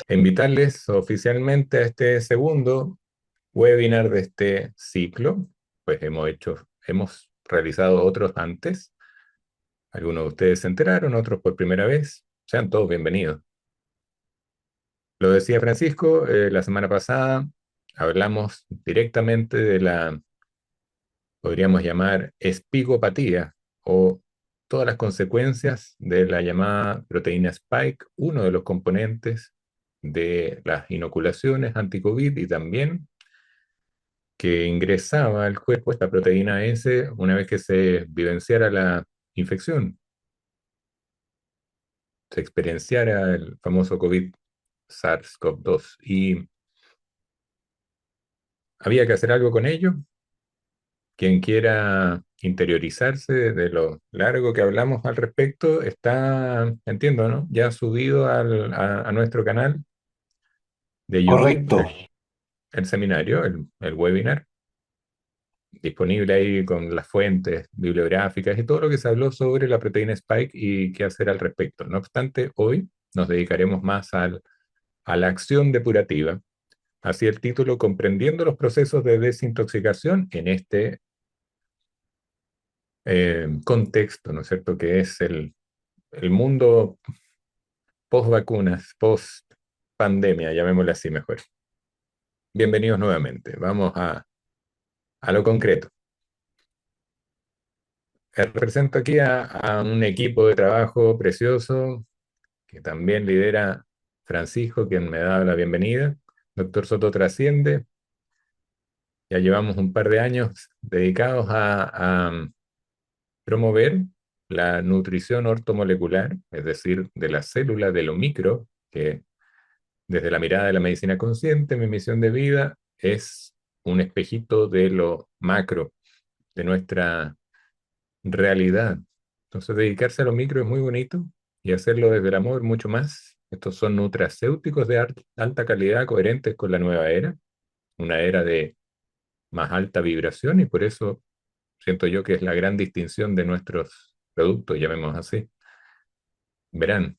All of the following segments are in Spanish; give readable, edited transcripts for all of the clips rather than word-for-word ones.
Invitarles oficialmente a este segundo webinar de este ciclo. Pues hemos realizado otros antes. Algunos de ustedes se enteraron, otros por primera vez. Sean todos bienvenidos. Lo decía Francisco, la semana pasada hablamos directamente de la, podríamos llamar, espigopatía o todas las consecuencias de la llamada proteína Spike, uno de los componentes de las inoculaciones anti-COVID y también que ingresaba al cuerpo esta proteína S una vez que se vivenciara la infección, se experienciara el famoso COVID SARS-CoV-2. Y había que hacer algo con ello. Quien quiera interiorizarse de lo largo que hablamos al respecto, está, entiendo, ¿no? Ya subido a nuestro canal de YouTube, Correcto. el seminario, el webinar, disponible ahí con las fuentes bibliográficas y todo lo que se habló sobre la proteína Spike y qué hacer al respecto. No obstante, hoy nos dedicaremos más a la acción depurativa. Así el título, comprendiendo los procesos de desintoxicación en este contexto, ¿no es cierto?, que es el mundo post vacunas, post pandemia, llamémoslo así mejor. Bienvenidos nuevamente. Vamos a lo concreto. Represento aquí a un equipo de trabajo precioso que también lidera Francisco, quien me da la bienvenida. Doctor Soto trasciende. Ya llevamos un par de años dedicados a promover la nutrición ortomolecular, es decir, de la célula, de lo micro, que desde la mirada de la medicina consciente, mi misión de vida es un espejito de lo macro, de nuestra realidad. Entonces, dedicarse a lo micro es muy bonito y hacerlo desde el amor mucho más. Estos son nutracéuticos de alta calidad, coherentes con la nueva era, una era de más alta vibración y por eso siento yo que es la gran distinción de nuestros productos, llamemos así. Verán,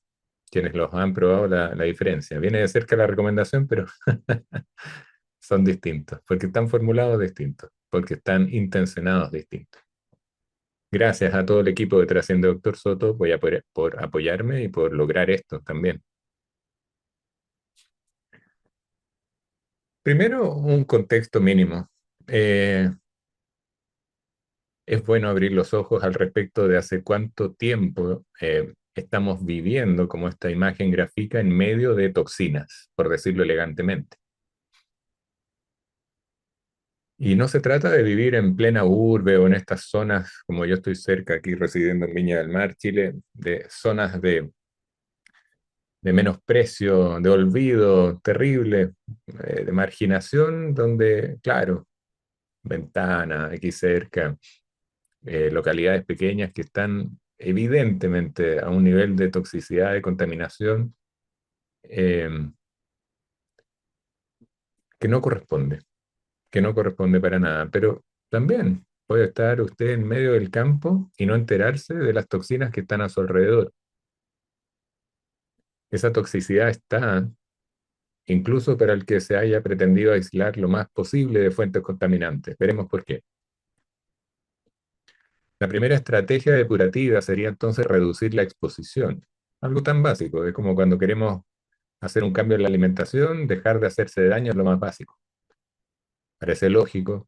quienes los han probado la diferencia. Viene de cerca la recomendación, pero son distintos, porque están formulados distintos, porque están intencionados distintos. Gracias a todo el equipo de Trasciende Doctor Soto por apoyarme y por lograr esto también. Primero, un contexto mínimo. Eh, es bueno abrir los ojos al respecto de hace cuánto tiempo estamos viviendo como esta imagen gráfica en medio de toxinas, por decirlo elegantemente. Y no se trata de vivir en plena urbe o en estas zonas, como yo estoy cerca aquí residiendo en Viña del Mar, Chile, de zonas de menosprecio, de olvido terrible, de marginación, donde, claro, Ventana, aquí cerca, localidades pequeñas que están evidentemente a un nivel de toxicidad, de contaminación, eh, que no corresponde, que no corresponde para nada. Pero también puede estar usted en medio del campo y no enterarse de las toxinas que están a su alrededor. Esa toxicidad está incluso para el que se haya pretendido aislar lo más posible de fuentes contaminantes. Veremos por qué. La primera estrategia depurativa sería entonces reducir la exposición. Algo tan básico, es como cuando queremos hacer un cambio en la alimentación, dejar de hacerse daño es lo más básico. Parece lógico.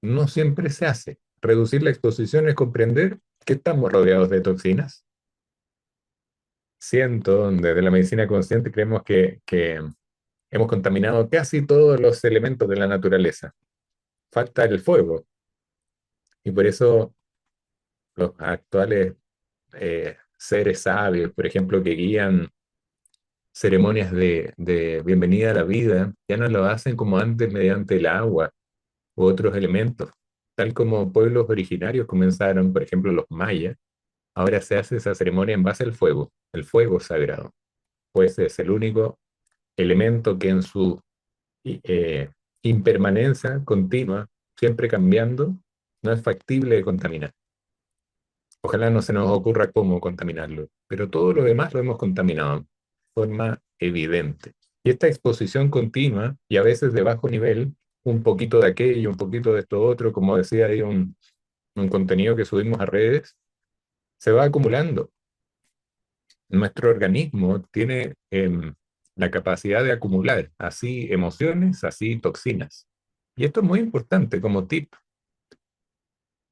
No siempre se hace. Reducir la exposición es comprender que estamos rodeados de toxinas. Siento, desde la medicina consciente creemos que hemos contaminado casi todos los elementos de la naturaleza. Falta el fuego. Y por eso los actuales seres sabios, por ejemplo, que guían ceremonias de bienvenida a la vida, ya no lo hacen como antes mediante el agua u otros elementos. Tal como pueblos originarios comenzaron, por ejemplo, los mayas, ahora se hace esa ceremonia en base al fuego, el fuego sagrado. Pues es el único elemento que en su eh, impermanencia continua, siempre cambiando, no es factible de contaminar. Ojalá no se nos ocurra cómo contaminarlo, pero todo lo demás lo hemos contaminado de forma evidente. Y esta exposición continua y a veces de bajo nivel, un poquito de aquello, un poquito de esto otro, como decía, hay un contenido que subimos a redes, se va acumulando. Nuestro organismo tiene la capacidad de acumular así emociones, así toxinas. Y esto es muy importante como tip,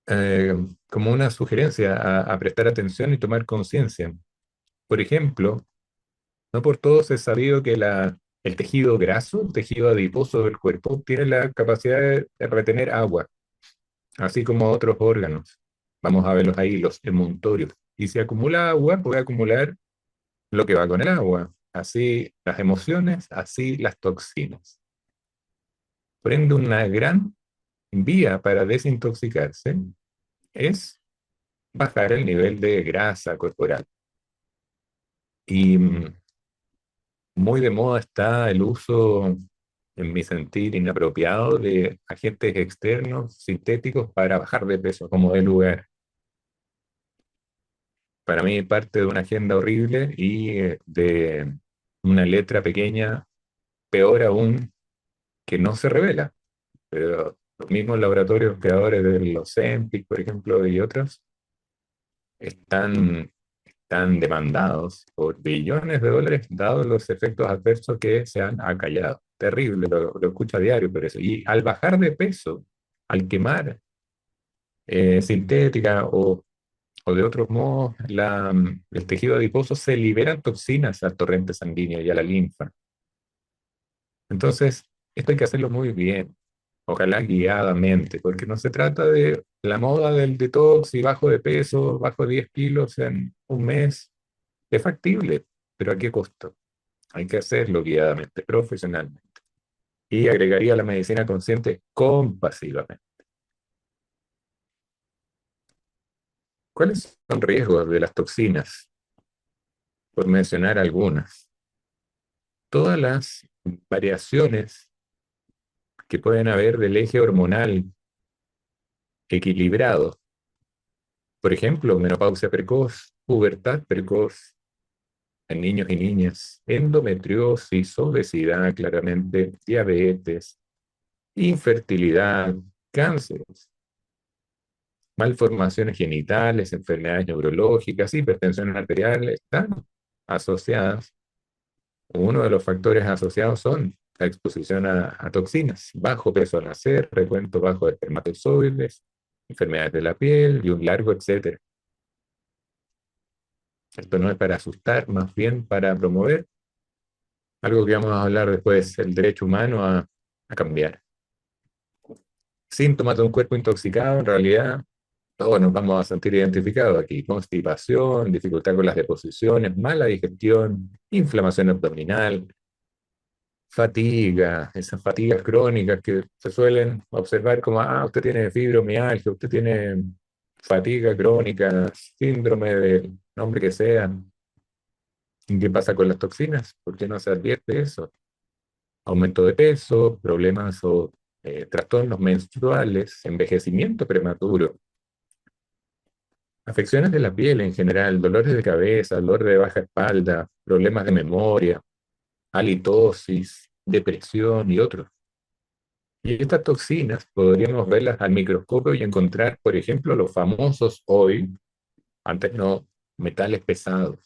eh, como una sugerencia a prestar atención y tomar conciencia. Por ejemplo, no por todos es sabido que el tejido graso, el tejido adiposo del cuerpo, tiene la capacidad de retener agua, así como otros órganos. Vamos a verlos ahí, los emuntorios. Y si acumula agua, puede acumular lo que va con el agua. Así las emociones, así las toxinas. Por ende, una gran vía para desintoxicarse es bajar el nivel de grasa corporal. Y muy de moda está el uso, en mi sentir, inapropiado de agentes externos sintéticos para bajar de peso, como de lugar. Para mí parte de una agenda horrible y de una letra pequeña, peor aún, que no se revela. Pero los mismos laboratorios creadores de los Ozempic, por ejemplo, y otros, están demandados por billones de dólares, dados los efectos adversos que se han acallado. Terrible, lo escucho a diario, pero eso. Y al bajar de peso, al quemar sintética o de otros modos, el tejido adiposo se liberan toxinas al torrente sanguíneo y a la linfa. Entonces, esto hay que hacerlo muy bien, ojalá guiadamente, porque no se trata de la moda del detox y bajo de peso, bajo 10 kilos en un mes. Es factible, pero ¿a qué costo? Hay que hacerlo guiadamente, profesionalmente. Y agregaría la medicina consciente compasivamente. ¿Cuáles son riesgos de las toxinas? Por mencionar algunas. Todas las variaciones que pueden haber del eje hormonal equilibrado. Por ejemplo, menopausia precoz, pubertad precoz en niños y niñas, endometriosis, obesidad, claramente, diabetes, infertilidad, cánceres, malformaciones genitales, enfermedades neurológicas, hipertensión arterial, están asociadas. Uno de los factores asociados son la exposición a toxinas, bajo peso al nacer, recuento bajo de espermatozoides, enfermedades de la piel y un largo etcétera. Esto no es para asustar, más bien para promover algo que vamos a hablar después, el derecho humano a cambiar. Síntomas de un cuerpo intoxicado, en realidad, todos nos vamos a sentir identificados aquí. Constipación, dificultad con las deposiciones, mala digestión, inflamación abdominal, fatiga, esas fatigas crónicas que se suelen observar como, usted tiene fibromialgia, usted tiene fatiga crónica, síndrome del nombre que sea. ¿Y qué pasa con las toxinas? ¿Por qué no se advierte eso? Aumento de peso, problemas o trastornos menstruales, envejecimiento prematuro, afecciones de la piel en general, dolores de cabeza, dolor de baja espalda, problemas de memoria, halitosis, depresión y otros. Y estas toxinas podríamos verlas al microscopio y encontrar, por ejemplo, los famosos hoy, antes no, metales pesados.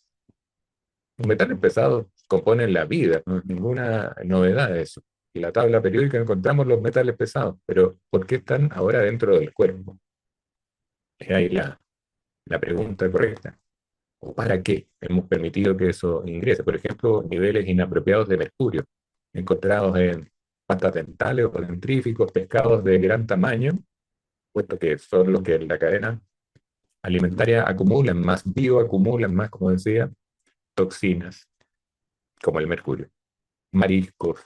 Los metales pesados componen la vida, no es ninguna novedad eso. En la tabla periódica encontramos los metales pesados, pero ¿por qué están ahora dentro del cuerpo? Es ahí la pregunta correcta. ¿O para qué hemos permitido que eso ingrese? Por ejemplo, niveles inapropiados de mercurio, encontrados en pastas dentales o dentríficos, pescados de gran tamaño, puesto que son los que en la cadena alimentaria acumulan más, bioacumulan más, como decía, toxinas, como el mercurio. Mariscos,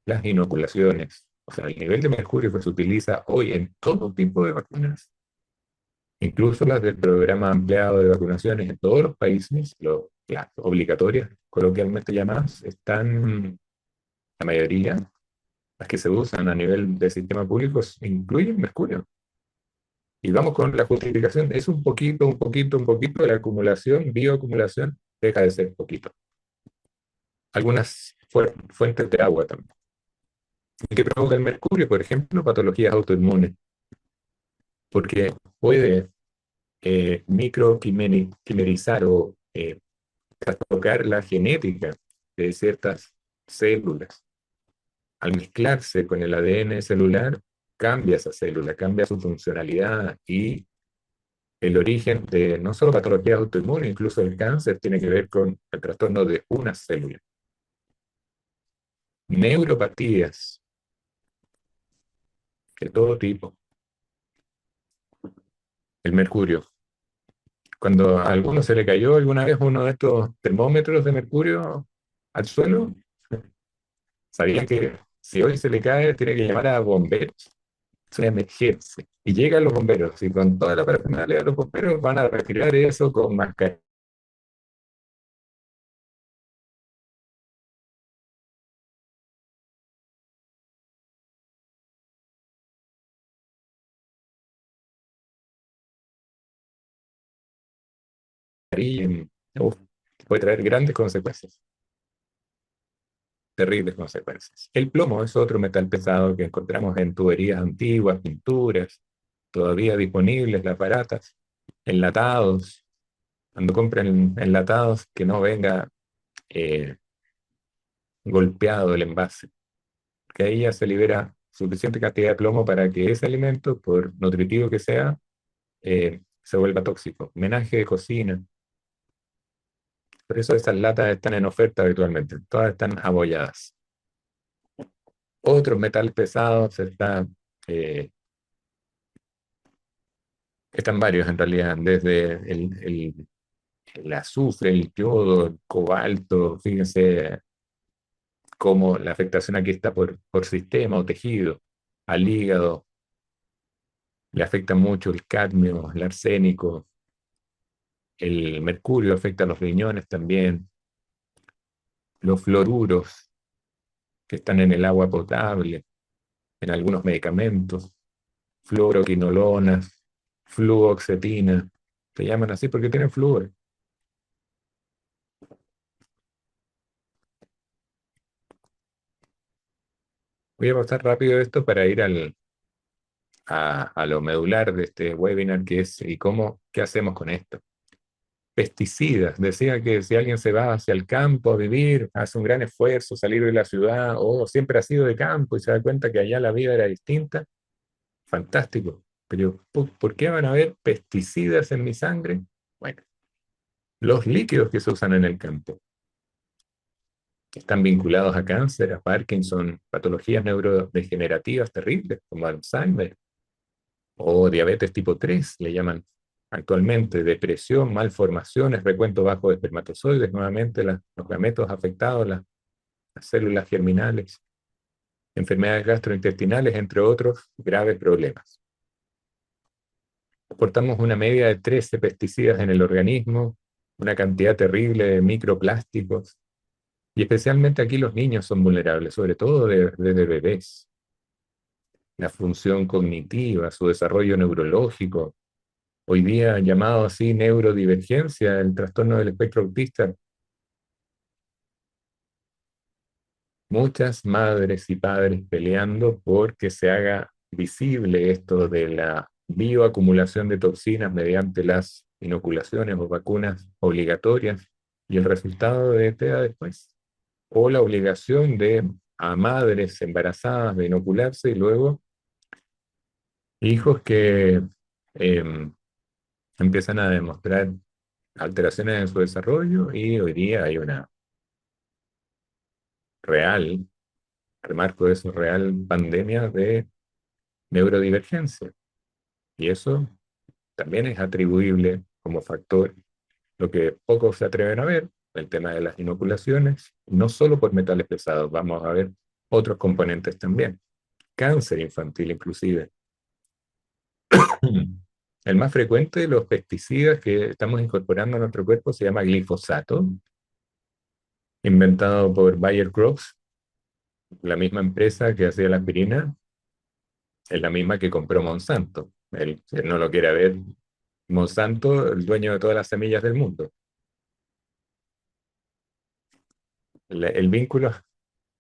las inoculaciones. O sea, el nivel de mercurio que se utiliza hoy en todo tipo de vacunas, incluso las del programa ampliado de vacunaciones en todos los países, las obligatorias, coloquialmente llamadas, están, la mayoría, las que se usan a nivel de sistema público, incluyen mercurio. Y vamos con la justificación, es un poquito, un poquito, un poquito, de la acumulación, bioacumulación, deja de ser poquito. Algunas fuentes de agua también. ¿Y qué provoca el mercurio? Por ejemplo, patologías autoinmunes, porque puede microquimerizar o trastocar la genética de ciertas células. Al mezclarse con el ADN celular, cambia esa célula, cambia su funcionalidad y el origen de no solo patologías autoinmunes, incluso el cáncer tiene que ver con el trastorno de una célula. Neuropatías de todo tipo. El mercurio. Cuando a alguno se le cayó alguna vez uno de estos termómetros de mercurio al suelo, sabían que si hoy se le cae, tiene que llamar a bomberos. Es una emergencia. Y llegan los bomberos y con toda la parafernalia de los bomberos van a retirar eso con mascarilla y uf, puede traer grandes consecuencias, terribles consecuencias. El plomo es otro metal pesado que encontramos en tuberías antiguas, pinturas, todavía disponibles, las baratas, enlatados. Cuando compren enlatados, que no venga eh, golpeado el envase, que ahí ya se libera suficiente cantidad de plomo para que ese alimento, por nutritivo que sea, se vuelva tóxico. Menaje de cocina. Por eso estas latas están en oferta habitualmente. Todas están abolladas. Otros metales pesados están varios en realidad, desde el azufre, el yodo, el cobalto. Fíjense cómo la afectación aquí está por sistema o tejido. Al hígado le afecta mucho el cadmio, el arsénico, el mercurio afecta a los riñones también, los fluoruros que están en el agua potable, en algunos medicamentos, fluoroquinolonas, fluoxetina, se llaman así porque tienen flúor. Voy a pasar rápido esto para ir a lo medular de este webinar, que es ¿y qué hacemos con esto? Pesticidas. Decía que si alguien se va hacia el campo a vivir, hace un gran esfuerzo salir de la ciudad o siempre ha sido de campo y se da cuenta que allá la vida era distinta, fantástico. Pero ¿por qué van a haber pesticidas en mi sangre? Bueno, los líquidos que se usan en el campo están vinculados a cáncer, a Parkinson, patologías neurodegenerativas terribles como Alzheimer o diabetes tipo 3 le llaman actualmente, depresión, malformaciones, recuento bajo de espermatozoides, nuevamente los gametos afectados, las células germinales, enfermedades gastrointestinales, entre otros graves problemas. Portamos una media de 13 pesticidas en el organismo, una cantidad terrible de microplásticos, y especialmente aquí los niños son vulnerables, sobre todo desde bebés. La función cognitiva, su desarrollo neurológico, hoy día llamado así neurodivergencia, el trastorno del espectro autista. Muchas madres y padres peleando porque se haga visible esto de la bioacumulación de toxinas mediante las inoculaciones o vacunas obligatorias y el resultado de TEA después. O la obligación de a madres embarazadas de inocularse y luego hijos que eh, empiezan a demostrar alteraciones en su desarrollo y hoy día hay una real, remarco eso, real pandemia de neurodivergencia. Y eso también es atribuible como factor, lo que pocos se atreven a ver, el tema de las inoculaciones, no solo por metales pesados, vamos a ver otros componentes también, cáncer infantil inclusive. El más frecuente de los pesticidas que estamos incorporando a nuestro cuerpo se llama glifosato, inventado por Bayer Crops, la misma empresa que hacía la aspirina, es la misma que compró Monsanto. Si él no lo quiere ver, Monsanto, el dueño de todas las semillas del mundo. El vínculo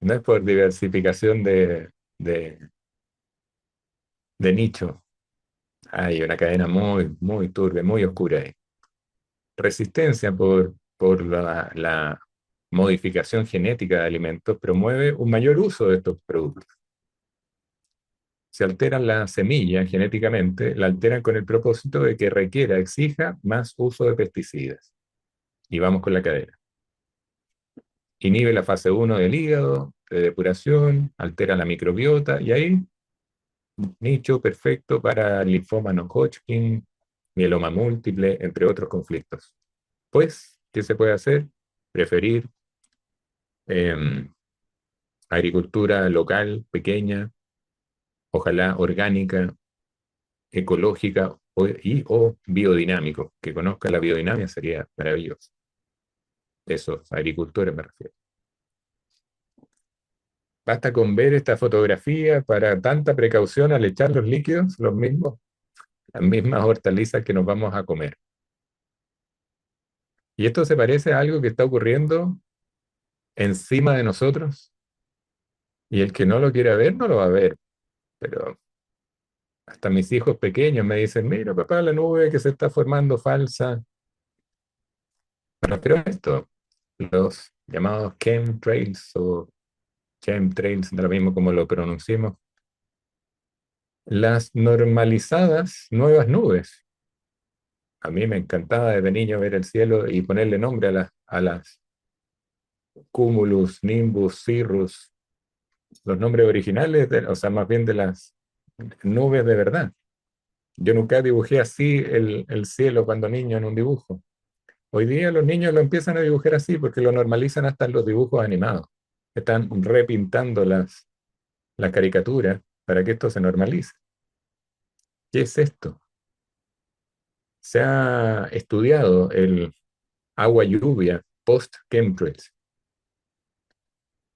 No es por diversificación de, de nicho. Hay una cadena muy, muy turbia, muy oscura ahí. Resistencia por la modificación genética de alimentos promueve un mayor uso de estos productos. Si alteran la semilla genéticamente, la alteran con el propósito de que requiera, exija más uso de pesticidas. Y vamos con la cadena. Inhibe la fase uno del hígado, de depuración, altera la microbiota y ahí nicho perfecto para linfoma no Hodgkin, mieloma múltiple, entre otros conflictos. Pues, ¿qué se puede hacer? Preferir eh, agricultura local, pequeña, ojalá orgánica, ecológica o biodinámico. Que conozca la biodinamia sería maravilloso. Esos agricultores me refiero. Basta con ver esta fotografía para tanta precaución al echar los líquidos, los mismos, las mismas hortalizas que nos vamos a comer. Y esto se parece a algo que está ocurriendo encima de nosotros y el que no lo quiera ver no lo va a ver. Pero hasta mis hijos pequeños me dicen, mira papá, la nube que se está formando falsa. Bueno, pero esto, los llamados chemtrails o chemtrails, da lo mismo como lo pronunciemos, las normalizadas nuevas nubes. A mí me encantaba desde niño ver el cielo y ponerle nombre a las cumulus, nimbus, cirrus, los nombres originales, o sea, más bien de las nubes de verdad. Yo nunca dibujé así el cielo cuando niño en un dibujo. Hoy día los niños lo empiezan a dibujar así porque lo normalizan hasta en los dibujos animados. Están repintando las caricaturas para que esto se normalice. ¿Qué es esto? Se ha estudiado el agua lluvia post-chemtrails.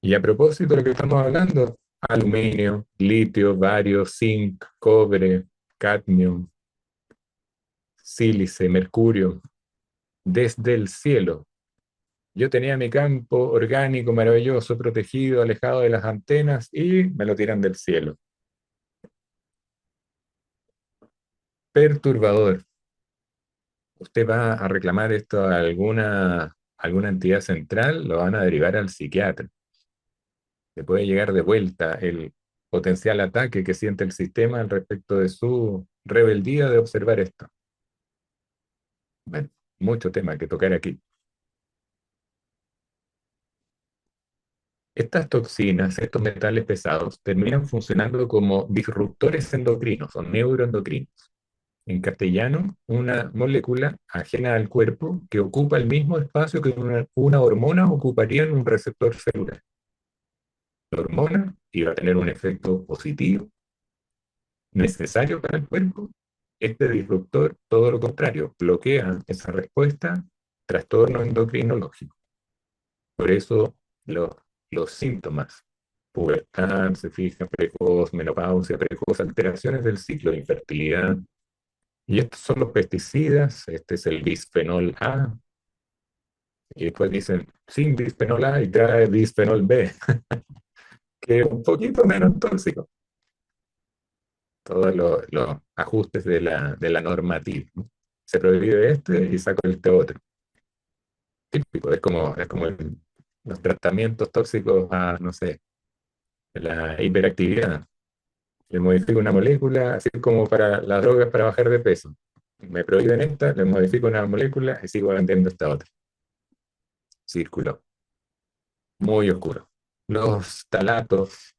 Y a propósito de lo que estamos hablando, aluminio, litio, bario, zinc, cobre, cadmio, sílice, mercurio, desde el cielo. Yo tenía mi campo orgánico, maravilloso, protegido, alejado de las antenas y me lo tiran del cielo. Perturbador. Usted va a reclamar esto a alguna entidad central, lo van a derivar al psiquiatra. Le puede llegar de vuelta el potencial ataque que siente el sistema al respecto de su rebeldía de observar esto. Bueno, mucho tema que tocar aquí. Estas toxinas, estos metales pesados, terminan funcionando como disruptores endocrinos o neuroendocrinos. En castellano, una molécula ajena al cuerpo que ocupa el mismo espacio que una hormona ocuparía en un receptor celular. La hormona iba a tener un efecto positivo, necesario para el cuerpo. Este disruptor, todo lo contrario, bloquea esa respuesta, trastorno endocrinológico. Por eso los, los síntomas, pubertad, se fija, precoz, menopausia, precoz, alteraciones del ciclo de infertilidad. Y estos son los pesticidas, este es el bisfenol A, y después dicen sin bisfenol A y trae bisfenol B, que es un poquito menos tóxico. Todos los ajustes de la normativa. Se prohíbe este y saco este otro. Típico, es como los tratamientos tóxicos a, no sé, la hiperactividad. Le modifico una molécula, así como para las drogas para bajar de peso. Me prohíben esta, le modifico una molécula y sigo vendiendo esta otra. Círculo muy oscuro. Los talatos,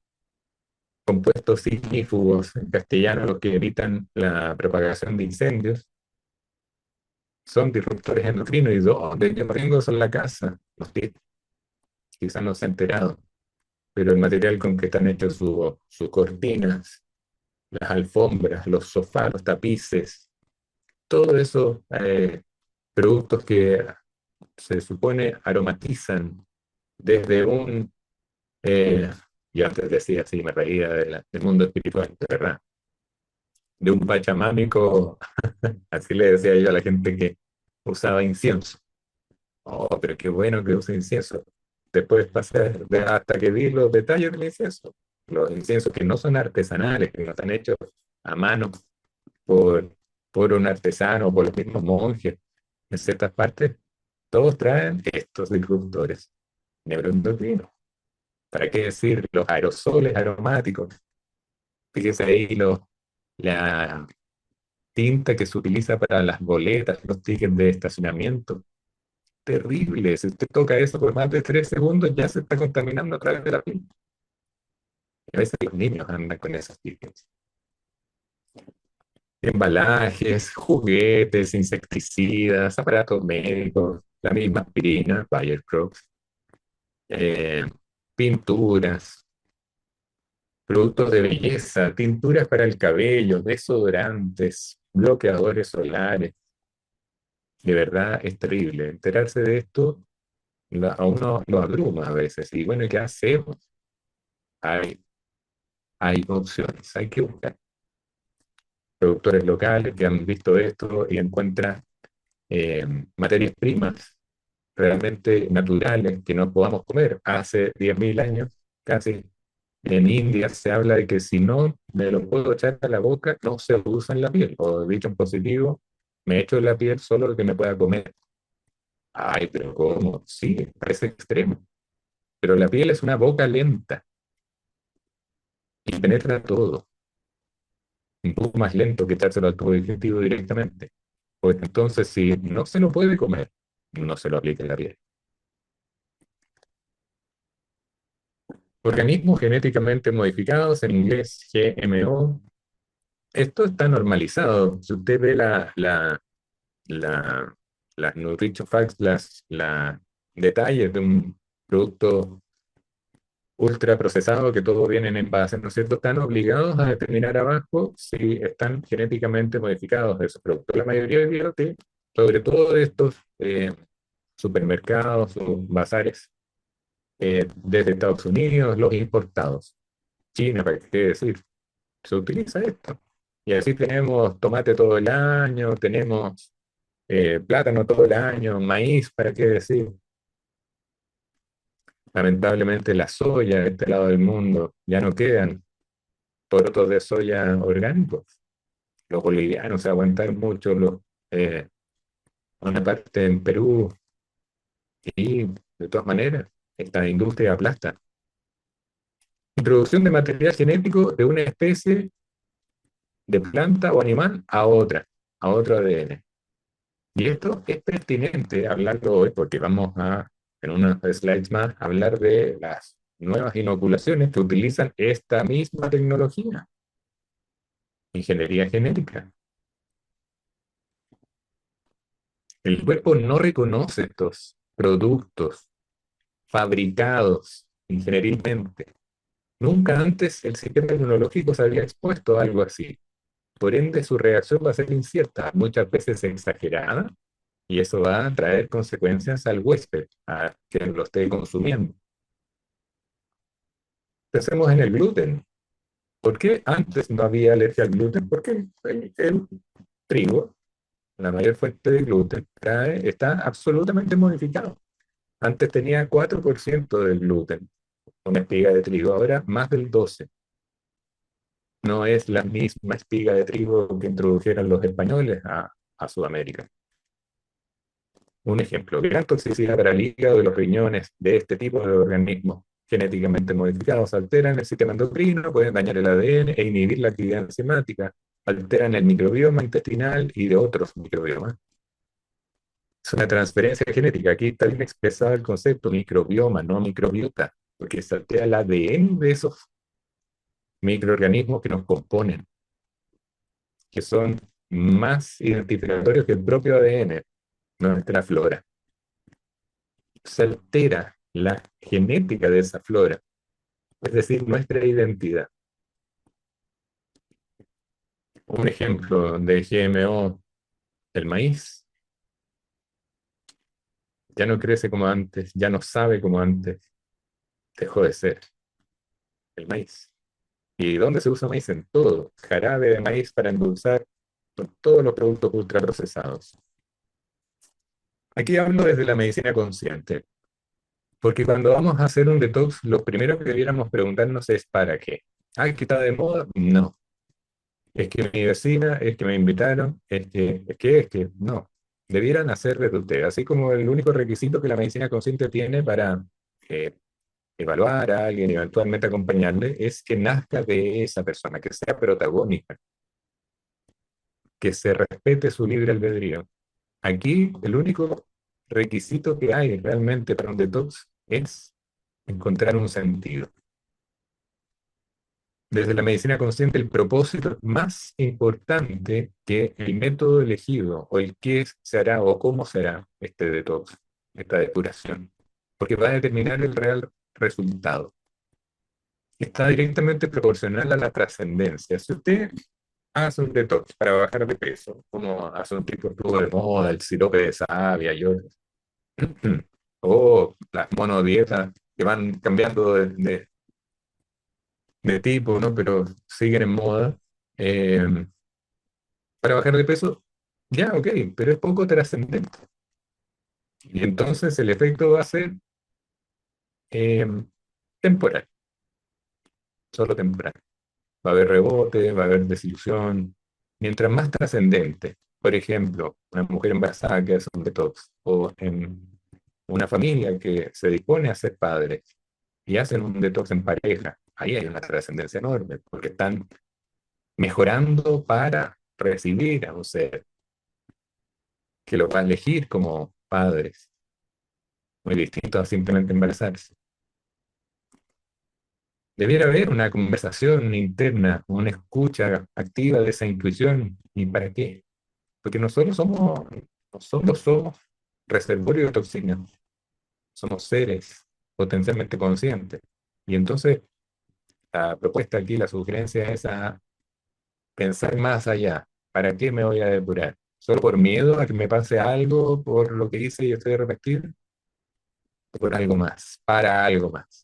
compuestos ignífugos, en castellano, los que evitan la propagación de incendios, son disruptores endocrinos. ¿Y dónde yo tengo eso en la casa? Los tips, quizás no se ha enterado, pero el material con que están hechos sus cortinas, las alfombras, los sofás, los tapices, todo eso, productos que se supone aromatizan desde un, eh, yo antes decía así, me reía del mundo espiritual, de verdad, de un pachamámico, así le decía yo a la gente que usaba incienso. Oh, pero qué bueno que use incienso. Después pasé hasta que vi los detalles del incienso. Los inciensos que no son artesanales, que no están hechos a mano por, por un artesano o por los mismos monjes en ciertas partes, todos traen estos disruptores neuroendocrinos. ¿Para qué decir los aerosoles aromáticos? Fíjese ahí la tinta que se utiliza para las boletas, los tickets de estacionamiento. Terrible. Si usted toca eso por más de 3 segundos, ya se está contaminando a través de la piel. A veces los niños andan con esos tickets. Embalajes, juguetes, insecticidas, aparatos médicos, la misma aspirina, Bayer Crop, eh, pinturas, productos de belleza, tinturas para el cabello, desodorantes, bloqueadores solares. De verdad es terrible. Enterarse de esto a uno lo abruma a veces. Y bueno, ¿qué hacemos? Hay, hay opciones, hay que buscar productores locales que han visto esto y encuentran materias primas realmente naturales que no podamos comer. Hace 10.000 años, casi, en India se habla de que si no me lo puedo echar a la boca, no se usa en la piel. O dicho en positivo, me echo en la piel solo lo que me pueda comer. Ay, pero ¿cómo? Sí, parece extremo. Pero la piel es una boca lenta y penetra todo. Un poco más lento que echárselo al tubo digestivo directamente. Pues entonces, si no se lo puede comer, no se lo aplique en la piel. Organismos genéticamente modificados, en inglés GMO, esto está normalizado. Si usted ve la- las nutrition facts, las detalles de un producto ultra procesado, que todos vienen en envases, ¿no es cierto? Están obligados a determinar abajo si están genéticamente modificados esos productos. La mayoría de que, sobre todo de estos supermercados o bazares, desde Estados Unidos, los importados. China, ¿para qué decir? Se utiliza esto. Y así tenemos tomate todo el año, tenemos plátano todo el año, maíz, ¿para qué decir? Lamentablemente la soya de este lado del mundo ya no quedan porotos de soya orgánicos. Los bolivianos se aguantan mucho, eh, una parte en Perú, y de todas maneras, esta industria aplasta. Introducción de material genético de una especie de planta o animal a otro ADN. Y esto es pertinente hablarlo hoy porque vamos a, en unos slides más, hablar de las nuevas inoculaciones que utilizan esta misma tecnología, ingeniería genética. El cuerpo no reconoce estos productos fabricados ingenierilmente. Nunca antes el sistema inmunológico se había expuesto a algo así. Por ende, su reacción va a ser incierta, muchas veces exagerada, y eso va a traer consecuencias al huésped, a quien lo esté consumiendo. Pensemos en el gluten. ¿Por qué antes no había alergia al gluten? Porque el trigo, la mayor fuente de gluten, está absolutamente modificado. Antes tenía 4% del gluten, una espiga de trigo, ahora más del 12%. No es la misma espiga de trigo que introdujeron los españoles a Sudamérica. Un ejemplo, gran toxicidad para el hígado y los riñones de este tipo de organismos genéticamente modificados alteran el sistema endocrino, pueden dañar el ADN e inhibir la actividad enzimática, alteran el microbioma intestinal y de otros microbiomas. Es una transferencia genética. Aquí está bien expresado el concepto microbioma, no microbiota, porque se altera el ADN de esos microorganismos que nos componen, que son más identificatorios que el propio ADN, nuestra flora. Se altera la genética de esa flora, es decir, nuestra identidad. Un ejemplo de GMO, el maíz, ya no crece como antes, ya no sabe como antes, dejó de ser el maíz. ¿Y dónde se usa maíz? En todo. Jarabe de maíz para endulzar con todos los productos ultraprocesados. Aquí hablo desde la medicina consciente. Porque cuando vamos a hacer un detox, lo primero que debiéramos preguntarnos es ¿para qué? Ah, ¿es que está de moda? No. Es que mi vecina, es que me invitaron, es que, no. Debieran hacer de usted, así como el único requisito que la medicina consciente tiene para eh, evaluar a alguien y eventualmente acompañarle es que nazca de esa persona, que sea protagónica, que se respete su libre albedrío. Aquí el único requisito que hay realmente para un detox es encontrar un sentido. Desde la medicina consciente, el propósito más importante que el método elegido o el qué se hará o cómo será este detox, esta depuración, porque va a determinar el real resultado. Está directamente proporcional a la trascendencia. Si usted hace un detox para bajar de peso, como hace un tipo de moda, el sirope de savia y otros, o las monodietas que van cambiando de tipo, ¿no? Pero siguen en moda. eh, para bajar de peso, ya, ok, pero es poco trascendente. Y entonces el efecto va a ser eh, temporal, solo temporal. Va a haber rebote, va a haber desilusión. Mientras más trascendente, por ejemplo, una mujer embarazada que hace un detox, o en una familia que se dispone a ser padres y hacen un detox en pareja, ahí hay una trascendencia enorme, porque están mejorando para recibir a un ser que lo va a elegir como padres, muy distinto a simplemente embarazarse. Debiera haber una conversación interna, una escucha activa de esa intuición. ¿Y para qué? Porque nosotros somos reservorio de toxinas, somos seres potencialmente conscientes. Y entonces la propuesta aquí, la sugerencia es a pensar más allá. ¿Para qué me voy a depurar? ¿Solo por miedo a que me pase algo por lo que hice y estoy de repetir? ¿O por algo más? Para algo más.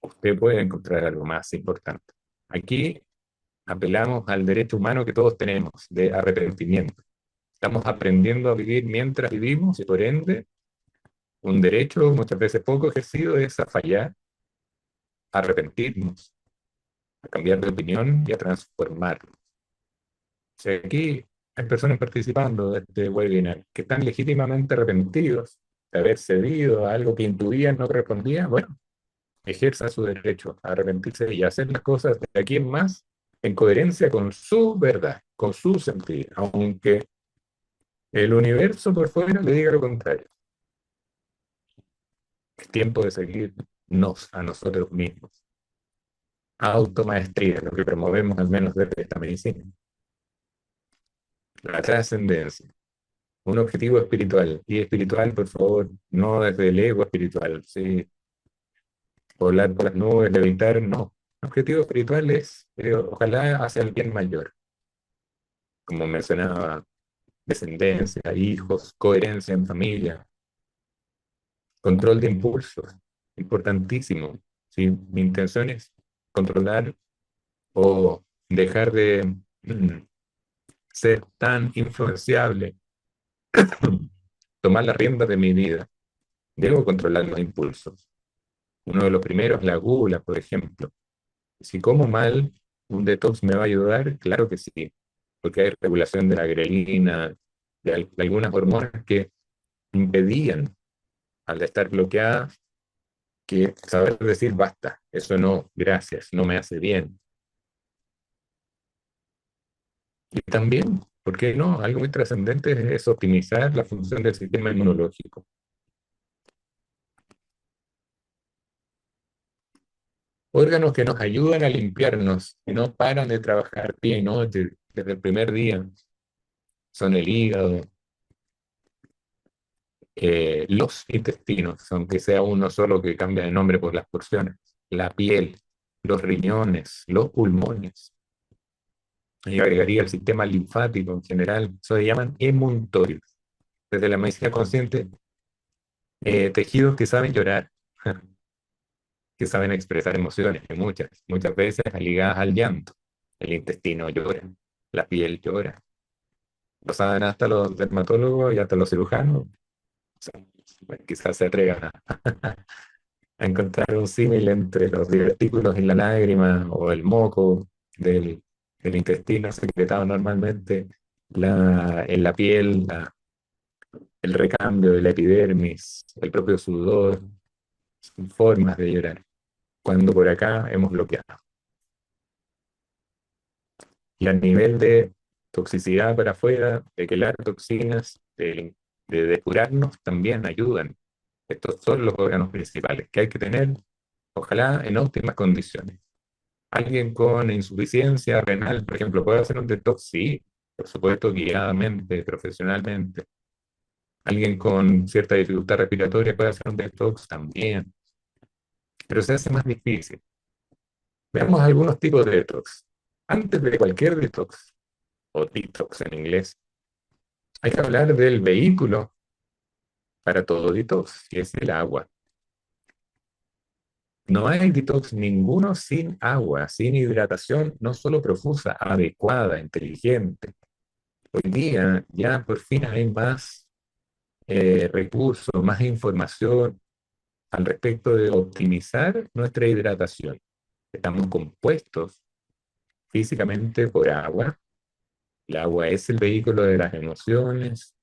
Usted puede encontrar algo más importante. Aquí apelamos al derecho humano que todos tenemos de arrepentimiento. Estamos aprendiendo a vivir mientras vivimos y por ende un derecho muchas veces poco ejercido es a fallar, a arrepentirnos, a cambiar de opinión y a transformarnos. Si aquí hay personas participando de este webinar que están legítimamente arrepentidos de haber cedido a algo que intuían no correspondía, bueno, ejerza su derecho a arrepentirse y a hacer las cosas de aquí en más en coherencia con su verdad, con su sentido, aunque el universo por fuera le diga lo contrario. Es tiempo de seguirnos a nosotros mismos. Automaestría, lo que promovemos al menos desde esta medicina. La trascendencia, un objetivo espiritual. Y espiritual, por favor, no desde el ego espiritual, ¿sí? Volar por las nubes, levitar, no. El objetivo espiritual es, ojalá, hacia el bien mayor. Como mencionaba, descendencia, hijos, coherencia en familia, control de impulsos, importantísimo. ¿Sí? Mi intención es controlar o dejar de ser tan influenciable, tomar la rienda de mi vida. Debo controlar los impulsos. Uno de los primeros, la gula, por ejemplo. Si como mal, un detox me va a ayudar, claro que sí, porque hay regulación de la grelina, de algunas hormonas que impedían, al estar bloqueadas, que saber decir basta, eso no, gracias, no me hace bien. Y también, ¿por qué no? Algo muy trascendente es optimizar la función del sistema inmunológico. Órganos que nos ayudan a limpiarnos, que no paran de trabajar día y noche desde el primer día, son el hígado, los intestinos, aunque sea uno solo que cambia de nombre por las porciones, la piel, los riñones, los pulmones. Y agregaría el sistema linfático en general, eso se llaman emuntorios. Desde la medicina consciente, tejidos que saben llorar, que saben expresar emociones, y muchas veces ligadas al llanto. El intestino llora, la piel llora. Lo saben hasta los dermatólogos y hasta los cirujanos. Bueno, quizás se atrevan a encontrar un símil entre los divertículos y la lágrima o el moco del, del intestino secretado normalmente en la piel, el recambio de la epidermis, el propio sudor, son formas de llorar, cuando por acá hemos bloqueado. Y a nivel de toxicidad para afuera, de quelar toxinas, de depurarnos, también ayudan. Estos son los órganos principales que hay que tener, ojalá en óptimas condiciones. Alguien con insuficiencia renal, por ejemplo, puede hacer un detox, sí, por supuesto, guiadamente, profesionalmente. Alguien con cierta dificultad respiratoria puede hacer un detox también, pero se hace más difícil. Veamos algunos tipos de detox. Antes de cualquier detox, o detox en inglés, hay que hablar del vehículo para todo detox, que es el agua. No hay detox ninguno sin agua, sin hidratación, no solo profusa, adecuada, inteligente. Hoy día ya por fin hay más recursos, más información al respecto de optimizar nuestra hidratación. Estamos compuestos físicamente por agua. El agua es el vehículo de las emociones.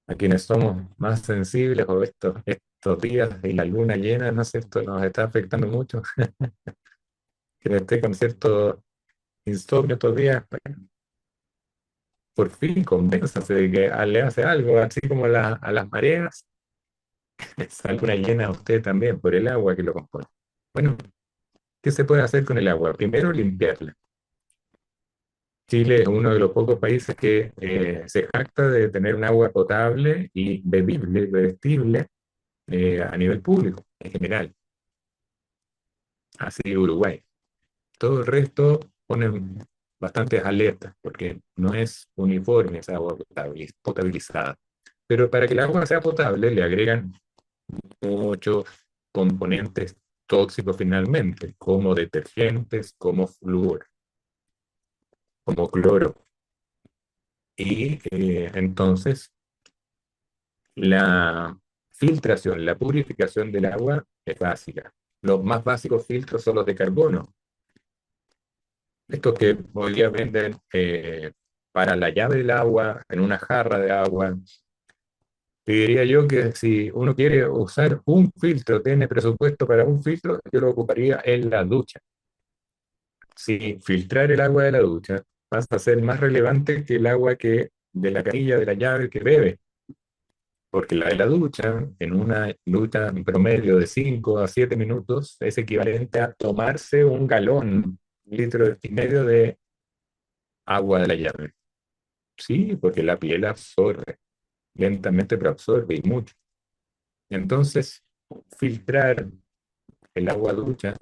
A quienes somos más sensibles o estos días y la luna llena, ¿no es cierto?, nos está afectando mucho. Que esté con cierto insomnio estos días, bueno, por fin convénzase de que le hace algo, así como a las mareas, esa luna llena a usted también, por el agua que lo compone. Bueno, ¿qué se puede hacer con el agua? Primero, limpiarla. Chile es uno de los pocos países que se jacta de tener un agua potable y bebible, bebestible a nivel público en general. Así Uruguay. Todo el resto ponen bastantes alertas porque no es uniforme esa agua potabilizada. Pero para que el agua sea potable le agregan muchos componentes tóxicos finalmente, como detergentes, como flúor, como cloro. Y entonces la filtración, la purificación del agua es básica. Los más básicos filtros son los de carbono. Estos que hoy día venden para la llave del agua, en una jarra de agua. Te diría yo que si uno quiere usar un filtro, tiene presupuesto para un filtro, yo lo ocuparía en la ducha. Si filtrar el agua de la ducha pasa a ser más relevante que el agua que de la canilla de la llave que bebe. Porque la de la ducha, en una ducha en promedio de 5 a 7 minutos, es equivalente a tomarse un galón, 1,5 litros de agua de la llave. Sí, porque la piel absorbe, lentamente, pero absorbe y mucho. Entonces, filtrar el agua ducha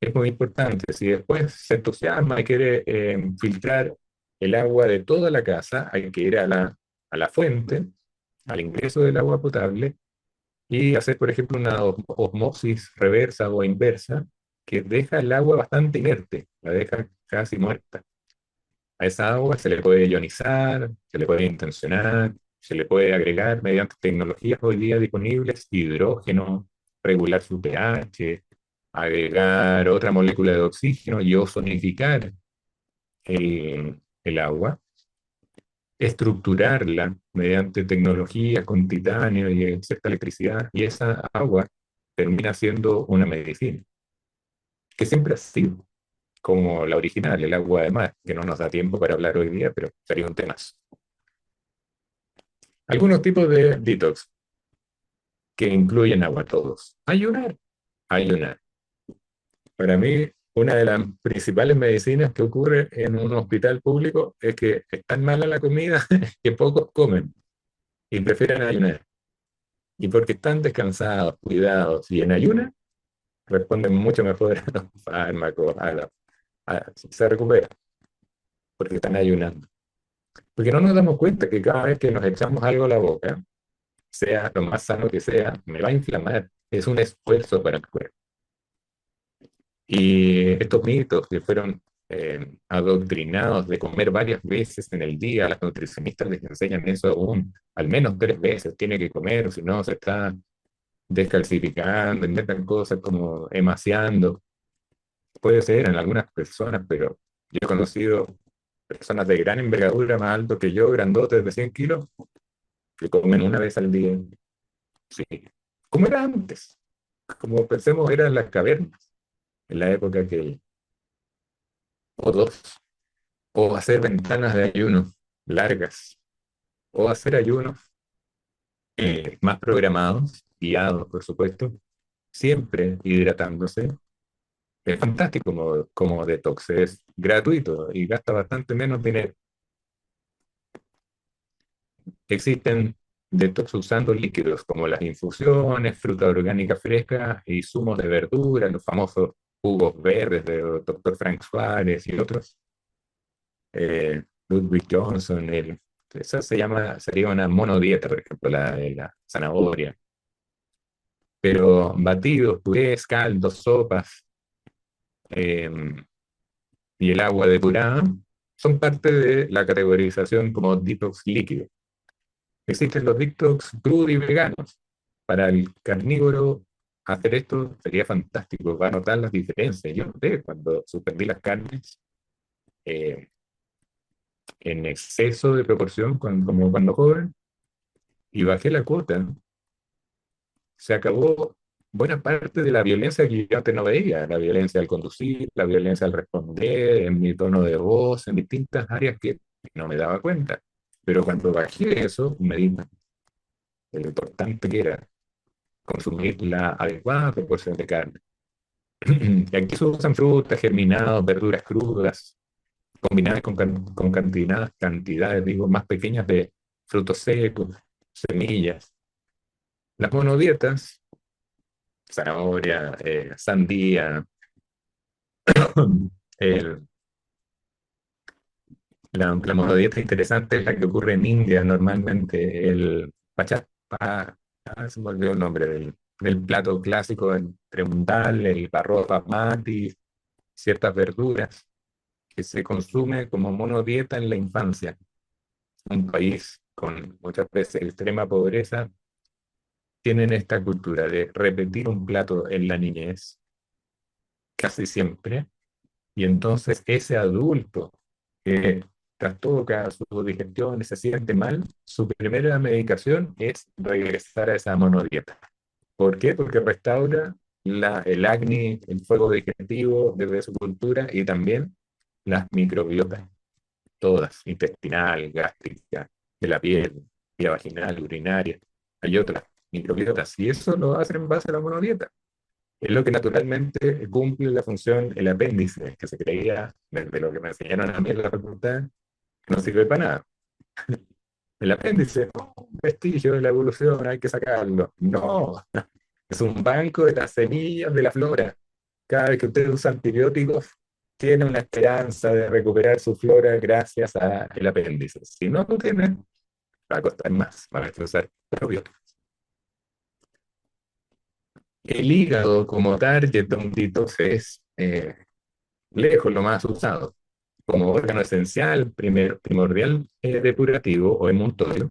es muy importante. Si después se entusiasma y quiere filtrar el agua de toda la casa, hay que ir a la fuente, al ingreso del agua potable y hacer, por ejemplo, una osmosis reversa o inversa que deja el agua bastante inerte, la deja casi muerta. A esa agua se le puede ionizar, se le puede intencionar, se le puede agregar mediante tecnologías hoy día disponibles, hidrógeno, regular su pH, agregar otra molécula de oxígeno y ozonificar el agua, estructurarla mediante tecnologías con titanio y cierta electricidad, y esa agua termina siendo una medicina, que siempre ha sido como la original, el agua de mar, que no nos da tiempo para hablar hoy día, pero sería un tema. Algunos tipos de detox que incluyen agua, todos. Ayunar. Ayunar. Para mí, una de las principales medicinas que ocurre en un hospital público es que es tan mala la comida que pocos comen y prefieren ayunar. Y porque están descansados, cuidados y en ayuna, responden mucho mejor a los fármacos, se recupera porque están ayunando. Porque no nos damos cuenta que cada vez que nos echamos algo a la boca, sea lo más sano que sea, me va a inflamar. Es un esfuerzo para el cuerpo. Y estos mitos que fueron adoctrinados de comer varias veces en el día. Las nutricionistas les enseñan eso aún, al menos 3 veces tiene que comer, o si no se está descalcificando, inventan cosas como emaciando. Puede ser en algunas personas, pero yo he conocido personas de gran envergadura, más altos que yo, grandotes de 100 kilos, que comen una vez al día. Sí. ¿Cómo era antes? Como pensemos, eran las cavernas, en la época que, o dos, o hacer ventanas de ayuno largas, o hacer ayunos más programados, guiados, por supuesto, siempre hidratándose. Es fantástico como detox, es gratuito y gasta bastante menos dinero. Existen detox usando líquidos como las infusiones, fruta orgánica fresca y zumos de verdura, los famosos jugos verdes de Dr. Frank Suárez y otros. Ludwig Johnson, esa sería una monodieta, por ejemplo, la de la zanahoria. Pero batidos, purés, caldos, sopas eh, y el agua depurada son parte de la categorización como detox líquido. Existen los detox crudos y veganos. Para el carnívoro, hacer esto sería fantástico, va a notar las diferencias. Yo noté cuando suspendí las carnes eh, en exceso de proporción, como cuando joven, y bajé la cuota, se acabó buena parte de la violencia que yo antes no veía, la violencia al conducir, la violencia al responder, en mi tono de voz, en distintas áreas que no me daba cuenta. Pero cuando bajé eso, me di cuenta de lo importante que era consumir la adecuada proporción de carne. Y aquí se usan frutas, germinados, verduras crudas, combinadas con cantidades, digo, más pequeñas de frutos secos, semillas. Las monodietas, zanahoria, sandía, el- la monodieta interesante es la que ocurre en India normalmente, el pachá, se me olvidó el nombre del plato clásico entre un dal, el arroz basmati, ciertas verduras que se consume como monodieta en la infancia. Un país con muchas veces extrema pobreza tienen esta cultura de repetir un plato en la niñez casi siempre, y entonces ese adulto que trastoca su digestión y se siente mal, su primera medicación es regresar a esa monodieta. ¿Por qué? Porque restaura el acné, el fuego digestivo desde su cultura y también las microbiotas, todas, intestinal, gástrica, de la piel, vía vaginal, urinaria. Hay otras microbiotas y eso lo hacen en base a la monodieta. Es lo que naturalmente cumple la función el apéndice, que se creía, de lo que me enseñaron a mí en la facultad, que no sirve para nada. El apéndice, oh, un vestigio de la evolución, hay que sacarlo. No, es un banco de las semillas de la flora. Cada vez que usted usa antibióticos, tiene una esperanza de recuperar su flora gracias al apéndice. Si no lo tiene, va a costar más, va a tener que usar probióticos. El hígado como target de un detox es lejos lo más usado. Como órgano esencial, primordial depurativo o emuntorio,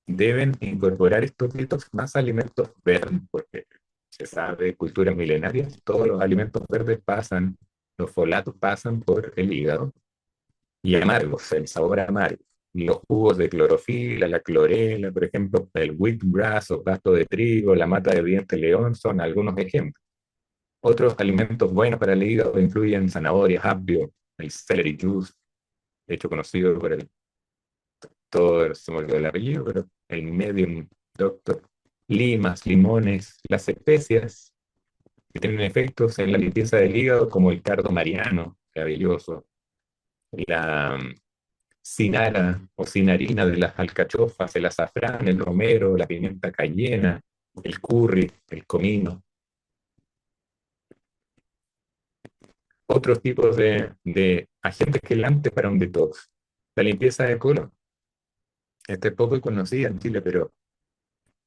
deben incorporar estos detox más alimentos verdes, porque se sabe de culturas milenarias, todos los alimentos verdes pasan, los folatos pasan por el hígado, y amargos, el sabor amargo. Los jugos de clorofila, la clorela, por ejemplo, el wheatgrass o pasto de trigo, la mata de diente león son algunos ejemplos. Otros alimentos buenos para el hígado incluyen zanahorias, apio, el celery juice, de hecho conocido por el todo, se me olvidó el apellido, pero el medium doctor, limas, limones, las especias que tienen efectos en la limpieza del hígado, como el cardo mariano, maravilloso, la cinara o cinarina de las alcachofas, el azafrán, el romero, la pimienta cayena, el curry, el comino, otros tipos de agentes quelantes para un detox. La limpieza de colon, este es poco conocida en Chile, pero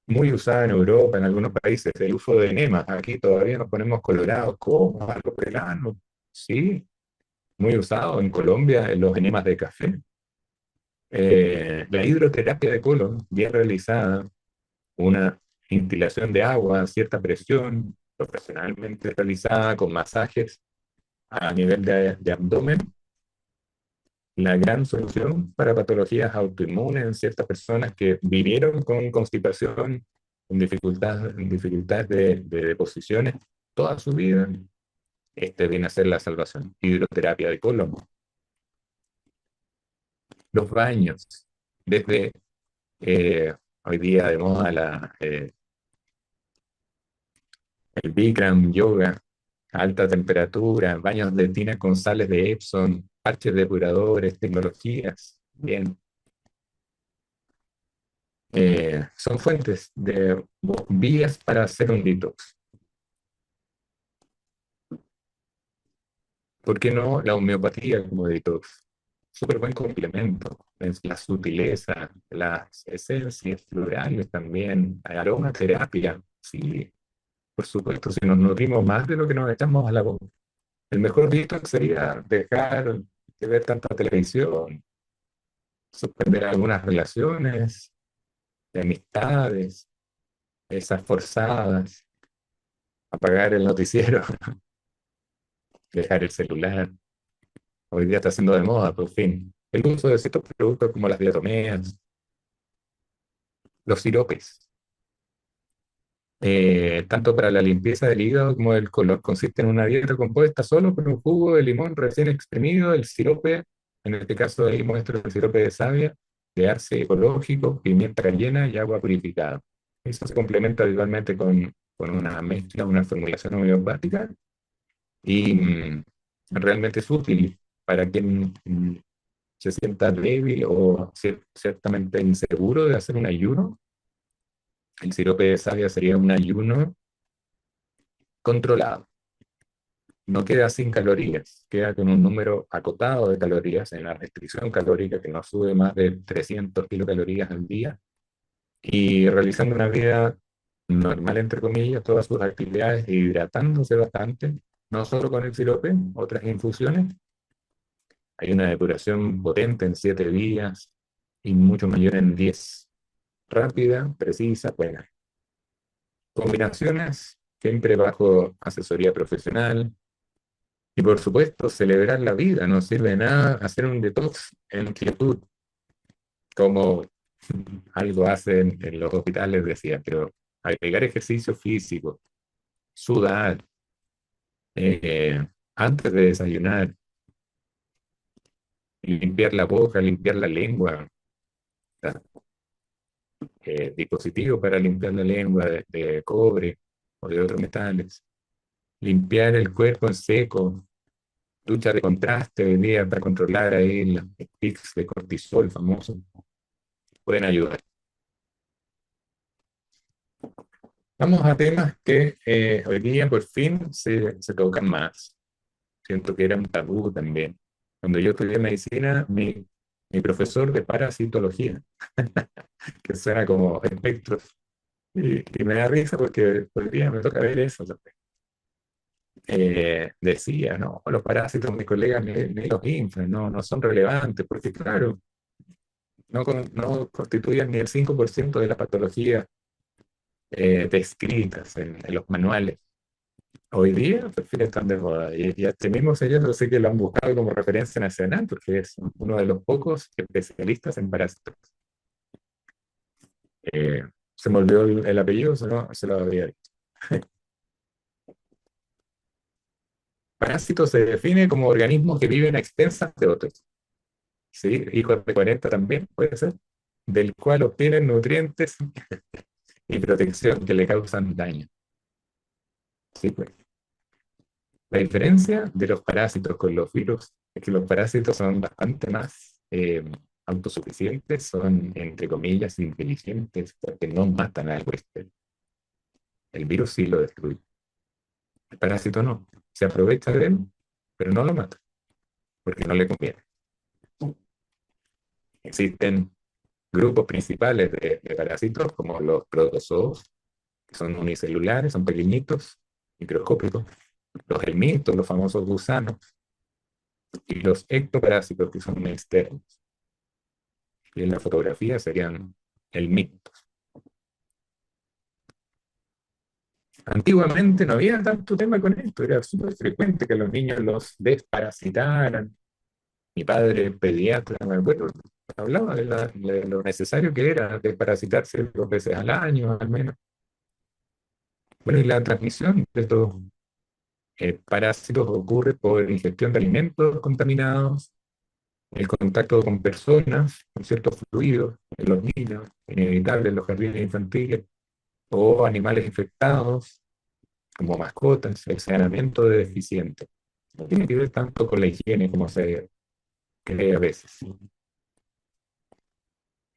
muy usada en Europa, en algunos países, el uso de enemas. Aquí todavía nos ponemos colorados, ¿cómo? ¿A los veranos? Sí, muy usado en Colombia en los enemas de café. La hidroterapia de colon, bien realizada, una instilación de agua a cierta presión, profesionalmente realizada con masajes a nivel de abdomen, la gran solución para patologías autoinmunes en ciertas personas que vivieron con constipación, en dificultades de deposiciones toda su vida. Este viene a ser la salvación. Hidroterapia de colon. Los baños, desde hoy día de moda el Bikram yoga, alta temperatura, baños de tina con sales de Epsom, parches depuradores, tecnologías. Bien, son fuentes de vías para hacer un detox. ¿Por qué no la homeopatía como detox? Súper buen complemento. Es la sutileza, las esencias florales también, aromaterapia. Sí, por supuesto, si nos nutrimos más de lo que nos echamos a la boca. El mejor detox sería dejar de ver tanta televisión, suspender algunas relaciones, de amistades, esas forzadas, apagar el noticiero, dejar el celular. Hoy día está siendo de moda, por fin. El uso de ciertos productos como las diatomeas, los siropes, tanto para la limpieza del hígado como del colon, consiste en una dieta compuesta solo con un jugo de limón recién exprimido, el sirope, en este caso ahí muestro el sirope de savia, de arce ecológico, pimienta cayena y agua purificada. Eso se complementa habitualmente con una mezcla, una formulación homeopática y realmente es útil para quien se sienta débil o ciertamente inseguro de hacer un ayuno. El sirope de savia sería un ayuno controlado. No queda sin calorías, queda con un número acotado de calorías en la restricción calórica que no sube más de 300 kilocalorías al día y realizando una vida normal, entre comillas, todas sus actividades, e hidratándose bastante, no solo con el sirope, otras infusiones. Hay una depuración potente en 7 días y mucho mayor en 10. Rápida, precisa, buena. Combinaciones siempre bajo asesoría profesional. Y por supuesto, celebrar la vida. No sirve de nada hacer un detox en quietud, como algo hacen en los hospitales, decía, pero agregar ejercicio físico, sudar, antes de desayunar, limpiar la boca, limpiar la lengua, dispositivo para limpiar la lengua de cobre o de otros metales, limpiar el cuerpo en seco, ducha de contraste hoy día para controlar ahí los pics de cortisol famosos, pueden ayudar. Vamos a temas que hoy día por fin se tocan más. Siento que era un tabú también. Cuando yo estudié medicina, mi profesor de parasitología, que suena como espectros, y me da risa porque hoy día me toca ver eso también. Decía, no, los parásitos, mis colegas ni los inflan, no son relevantes, porque claro, no constituyen ni el 5% de las patologías descritas en los manuales. Hoy día los perfiles están de moda y a este mismo señor yo sé que lo han buscado como referencia nacional porque es uno de los pocos especialistas en parásitos. Eh, Se me olvidó el apellido, se lo habría dicho. Parásito se define como organismos que viven a expensas de otros. ¿Sí? Hijos de 40 también puede ser, del cual obtienen nutrientes y protección que le causan daño. ¿Sí? Pues. La diferencia de los parásitos con los virus es que los parásitos son bastante más autosuficientes, son, entre comillas, inteligentes, porque no matan al huésped. El virus sí lo destruye. El parásito no. Se aprovecha de él, pero no lo mata, porque no le conviene. Existen grupos principales de parásitos, como los protozoos, que son unicelulares, son pequeñitos, microscópicos. Los helmintos, los famosos gusanos, y los ectoparásitos, que son externos. Y en la fotografía serían el micto. Antiguamente no había tanto tema con esto, era súper frecuente que los niños los desparasitaran. Mi padre, pediatra, me acuerdo, hablaba de lo necesario que era desparasitarse 2 veces al año, al menos. Bueno, y la transmisión de estos parásitos ocurre por ingestión de alimentos contaminados, el contacto con personas, con ciertos fluidos, en los niños, inevitable en los jardines infantiles, o animales infectados, como mascotas, el saneamiento de deficientes. No tiene que ver tanto con la higiene como se cree a veces.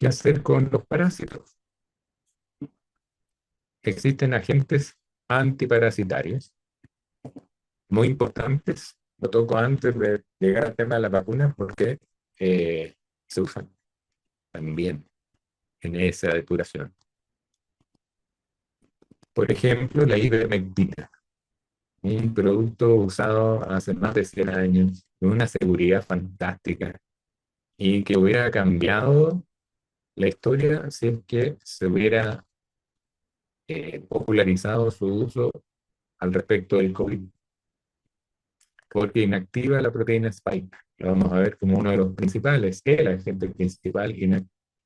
¿Qué hacer con los parásitos? Existen agentes antiparasitarios muy importantes. Lo toco antes de llegar al tema de las vacunas porque eh, se usan también en esa depuración. Por ejemplo, la ivermectina, un producto usado hace más de 100 años, con una seguridad fantástica y que hubiera cambiado la historia si es que se hubiera popularizado su uso al respecto del COVID, porque inactiva la proteína spike. Lo vamos a ver como uno de los principales, el agente principal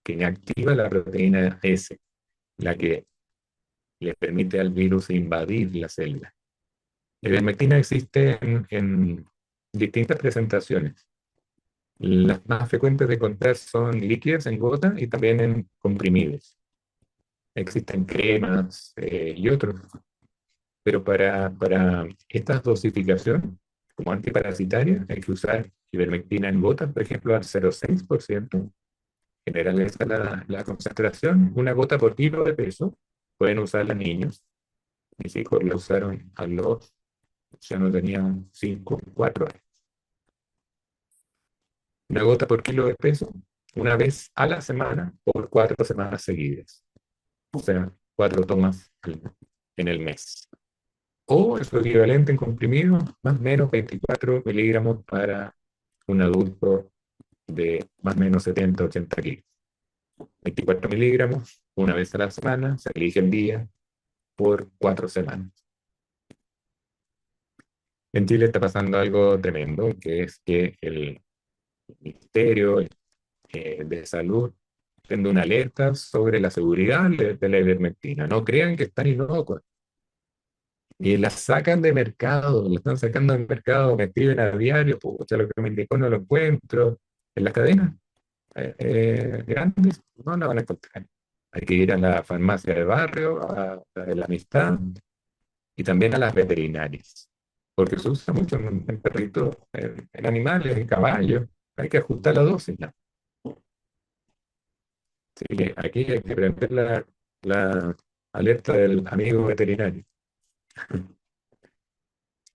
que inactiva la proteína S, la que le permite al virus invadir la célula. La ivermectina existe en distintas presentaciones. Las más frecuentes de encontrar son líquidas en gota y también en comprimidos. Existen cremas y otros. Pero para esta dosificación, como antiparasitaria, hay que usar ivermectina en gotas, por ejemplo, al 0,6%. General, esa es la concentración, una gota por kilo de peso. Pueden usarla niños. Mis hijos la usaron a los, ya no tenían 5, 4 años. Una gota por kilo de peso, una vez a la semana por 4 semanas seguidas. O sea, 4 tomas en el mes. O su equivalente en comprimido, más o menos 24 miligramos para un adulto de más o menos 70, 80 kilos. 24 miligramos una vez a la semana, se elige el día por 4 semanas. En Chile está pasando algo tremendo, que es que el Ministerio de Salud tiene una alerta sobre la seguridad de la ivermectina. No crean que están inocuas. Y la sacan de mercado, la están sacando del mercado, me escriben a diario, pucha, lo que me indicó no lo encuentro. En las cadenas grandes no la van a encontrar. Hay que ir a la farmacia de barrio, a la de la amistad y también a las veterinarias, porque se usa mucho en perritos, en animales, en caballos. Hay que ajustar la dosis, ¿no? Así que aquí hay que prender la alerta del amigo veterinario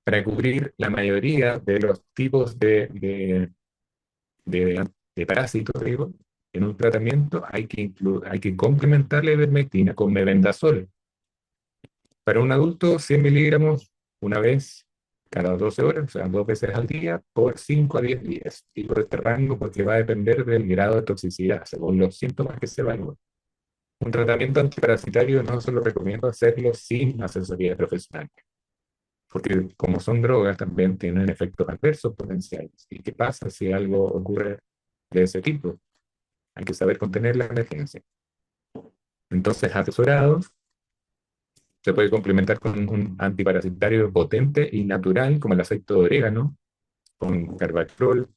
para cubrir la mayoría de los tipos de parásitos, digo, en un tratamiento hay que complementar la ivermectina con mebendazol. Para un adulto, 100 miligramos una vez cada 12 horas, o sea, 2 veces al día, por 5 a 10 días. Y por este rango, porque va a depender del grado de toxicidad, según los síntomas que se evalúen. Un tratamiento antiparasitario no se lo recomiendo hacerlo sin asesoría profesional, porque como son drogas, también tienen efectos adversos potenciales. ¿Y qué pasa si algo ocurre de ese tipo? Hay que saber contener la emergencia. Entonces, asesorados, se puede complementar con un antiparasitario potente y natural, como el aceite de orégano, con carbatrol,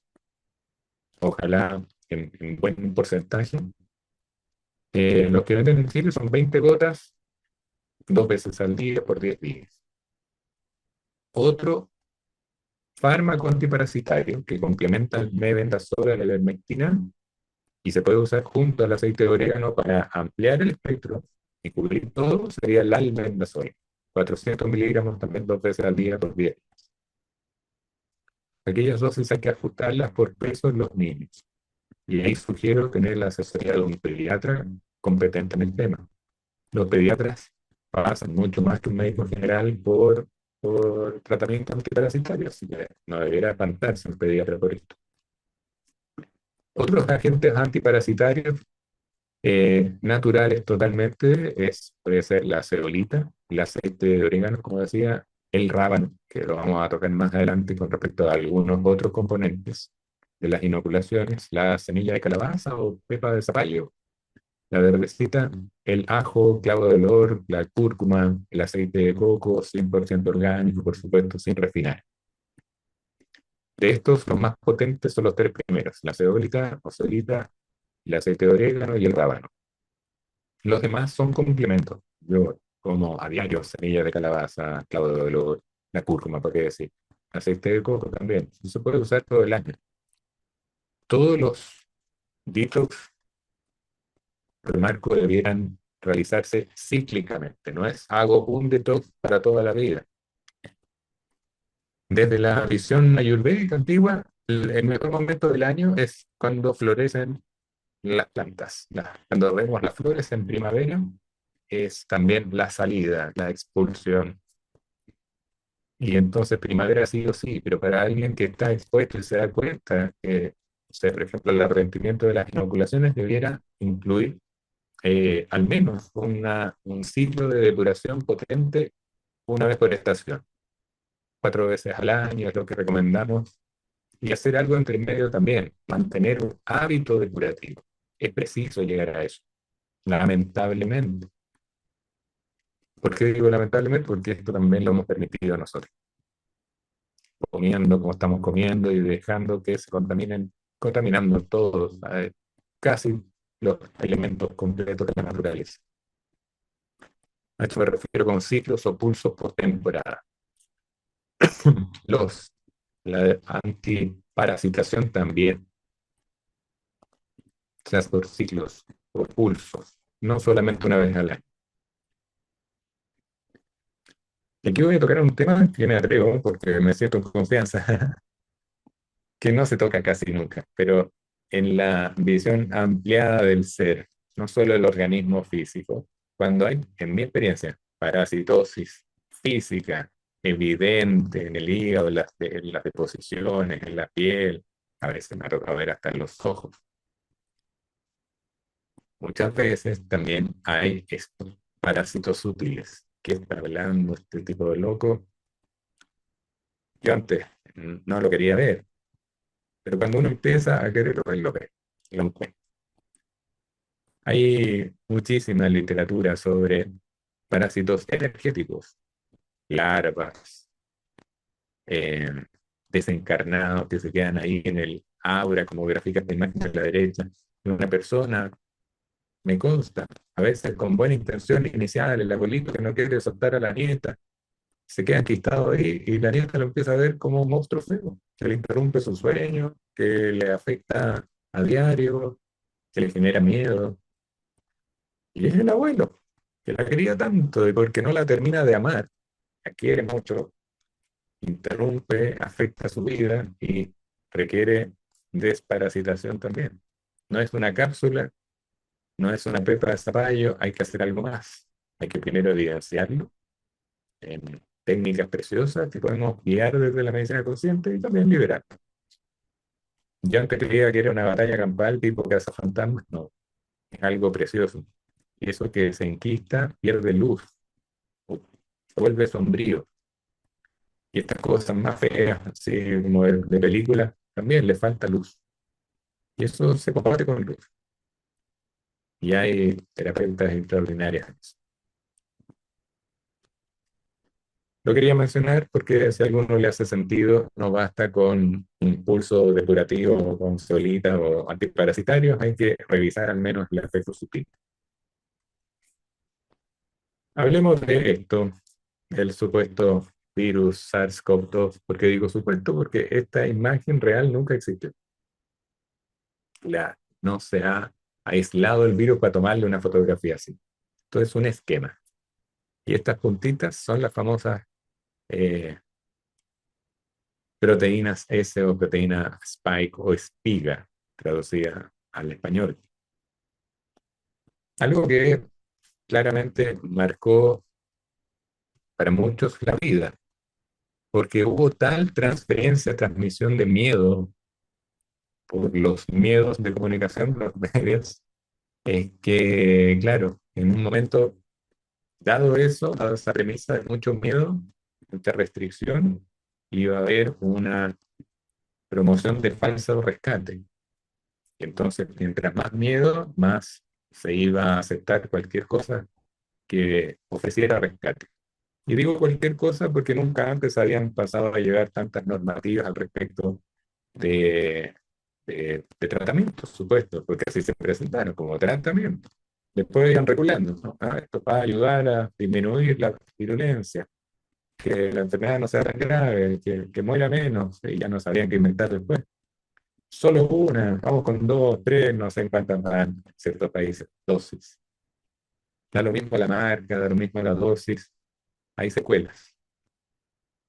ojalá en buen porcentaje. Los que venden en Chile son 20 gotas, 2 veces al día por 10 días. Otro fármaco antiparasitario que complementa el mebendazol, la ivermectina, y se puede usar junto al aceite de orégano para ampliar el espectro y cubrir todo, sería el albendazol. 400 miligramos también 2 veces al día por 10. Aquellas dosis hay que ajustarlas por peso en los niños. Y ahí sugiero tener la asesoría de un pediatra competente en el tema. Los pediatras pasan mucho más que un médico general por por tratamiento antiparasitario, así que no debiera espantarse un pediatra por esto. Otros agentes antiparasitarios naturales totalmente puede ser la cebolita, el aceite de orégano, como decía, el rábano, que lo vamos a tocar más adelante con respecto a algunos otros componentes de las inoculaciones, la semilla de calabaza o pepa de zapallo, la verdecita, el ajo, clavo de olor, la cúrcuma, el aceite de coco, 100% orgánico, por supuesto, sin refinar. De estos, los más potentes son los tres primeros, la cebolita, o cebolita, el aceite de orégano y el rábano. Los demás son complementos. Yo como a diario semillas de calabaza, clavo de olor, la cúrcuma, ¿para qué decir? Aceite de coco también. Se puede usar todo el año. Todos los detox, por marco, debieran realizarse cíclicamente. No es hago un detox para toda la vida. Desde la visión ayurvédica antigua, el mejor momento del año es cuando florecen las plantas. Cuando vemos las flores en primavera, es también la salida, la expulsión. Y entonces primavera sí o sí, pero para alguien que está expuesto y se da cuenta que, o sea, por ejemplo, el arrepentimiento de las inoculaciones debiera incluir al menos un ciclo de depuración potente una vez por estación, 4 veces al año es lo que recomendamos, y hacer algo entre medio también, mantener un hábito depurativo. Es preciso llegar a eso, lamentablemente. ¿Por qué digo lamentablemente? Porque esto también lo hemos permitido nosotros, comiendo como estamos comiendo y dejando que se contaminen, contaminando todos, casi los elementos completos de la naturaleza. A esto me refiero con ciclos o pulsos por temporada. Los, la antiparasitación también, o sea, por ciclos, por pulsos, no solamente una vez al año. Y aquí voy a tocar un tema que me atrevo, porque me siento en confianza, que no se toca casi nunca, pero en la visión ampliada del ser, no solo el organismo físico, cuando hay, en mi experiencia, parasitosis física evidente en el hígado, en las deposiciones, en la piel, a veces me ha tocado ver hasta en los ojos. Muchas veces también hay estos parásitos sutiles. ¿Qué está hablando este tipo de loco? Yo antes no lo quería ver, pero cuando uno empieza a quererlo ver, lo ve. Lo encuentra. Hay muchísima literatura sobre parásitos energéticos, larvas, eh, desencarnados que se quedan ahí en el aura, como gráfica esta imagen a la derecha, de una persona, me consta, a veces con buena intención inicial, el abuelito que no quiere soltar a la nieta, se queda enquistado ahí y la nieta lo empieza a ver como un monstruo feo, que le interrumpe su sueño, que le afecta a diario, que le genera miedo. Y es el abuelo, que la quería tanto y porque no la termina de amar, la quiere mucho, interrumpe, afecta su vida y requiere desparasitación también. No es una cápsula, no es una pepa de zapallo, hay que hacer algo más. Hay que primero evidenciarlo en técnicas preciosas que podemos guiar desde la medicina consciente y también liberar. Yo antes creía que era una batalla campal tipo cazafantasmas, no, es algo precioso. Y eso que se enquista pierde luz, se vuelve sombrío. Y estas cosas más feas, así como de película, también le falta luz. Y eso se combate con luz. Y hay terapeutas extraordinarias. Lo quería mencionar porque si a alguno le hace sentido, no basta con impulso depurativo o con solita o antiparasitarios, hay que revisar al menos el efecto sutil. Hablemos de esto, del supuesto virus SARS-CoV-2. ¿Por qué digo supuesto? Porque esta imagen real nunca existe. No se ha aislado el virus para tomarle una fotografía así. Esto es un esquema. Y estas puntitas son las famosas eh, proteínas S o proteína spike o espiga, traducida al español. Algo que claramente marcó para muchos la vida. porque hubo tal transferencia, transmisión de miedo por los miedos de comunicación, los medios, que, claro, en un momento, dado eso, dado esa premisa de mucho miedo, mucha restricción, iba a haber una promoción de falso rescate. Y entonces, mientras más miedo, más se iba a aceptar cualquier cosa que ofreciera rescate. Y digo cualquier cosa porque nunca antes habían pasado a llegar tantas normativas al respecto de, de tratamientos supuestos, porque así se presentaron como tratamiento. Después iban regulando, ¿no? Ah, esto va a ayudar a disminuir la virulencia, que la enfermedad no sea tan grave, que muera menos, y ya no sabían qué inventar después. Solo una, vamos con dos, tres, no sé en cuántas van en ciertos países, dosis. Da lo mismo la marca, da lo mismo la dosis, hay secuelas.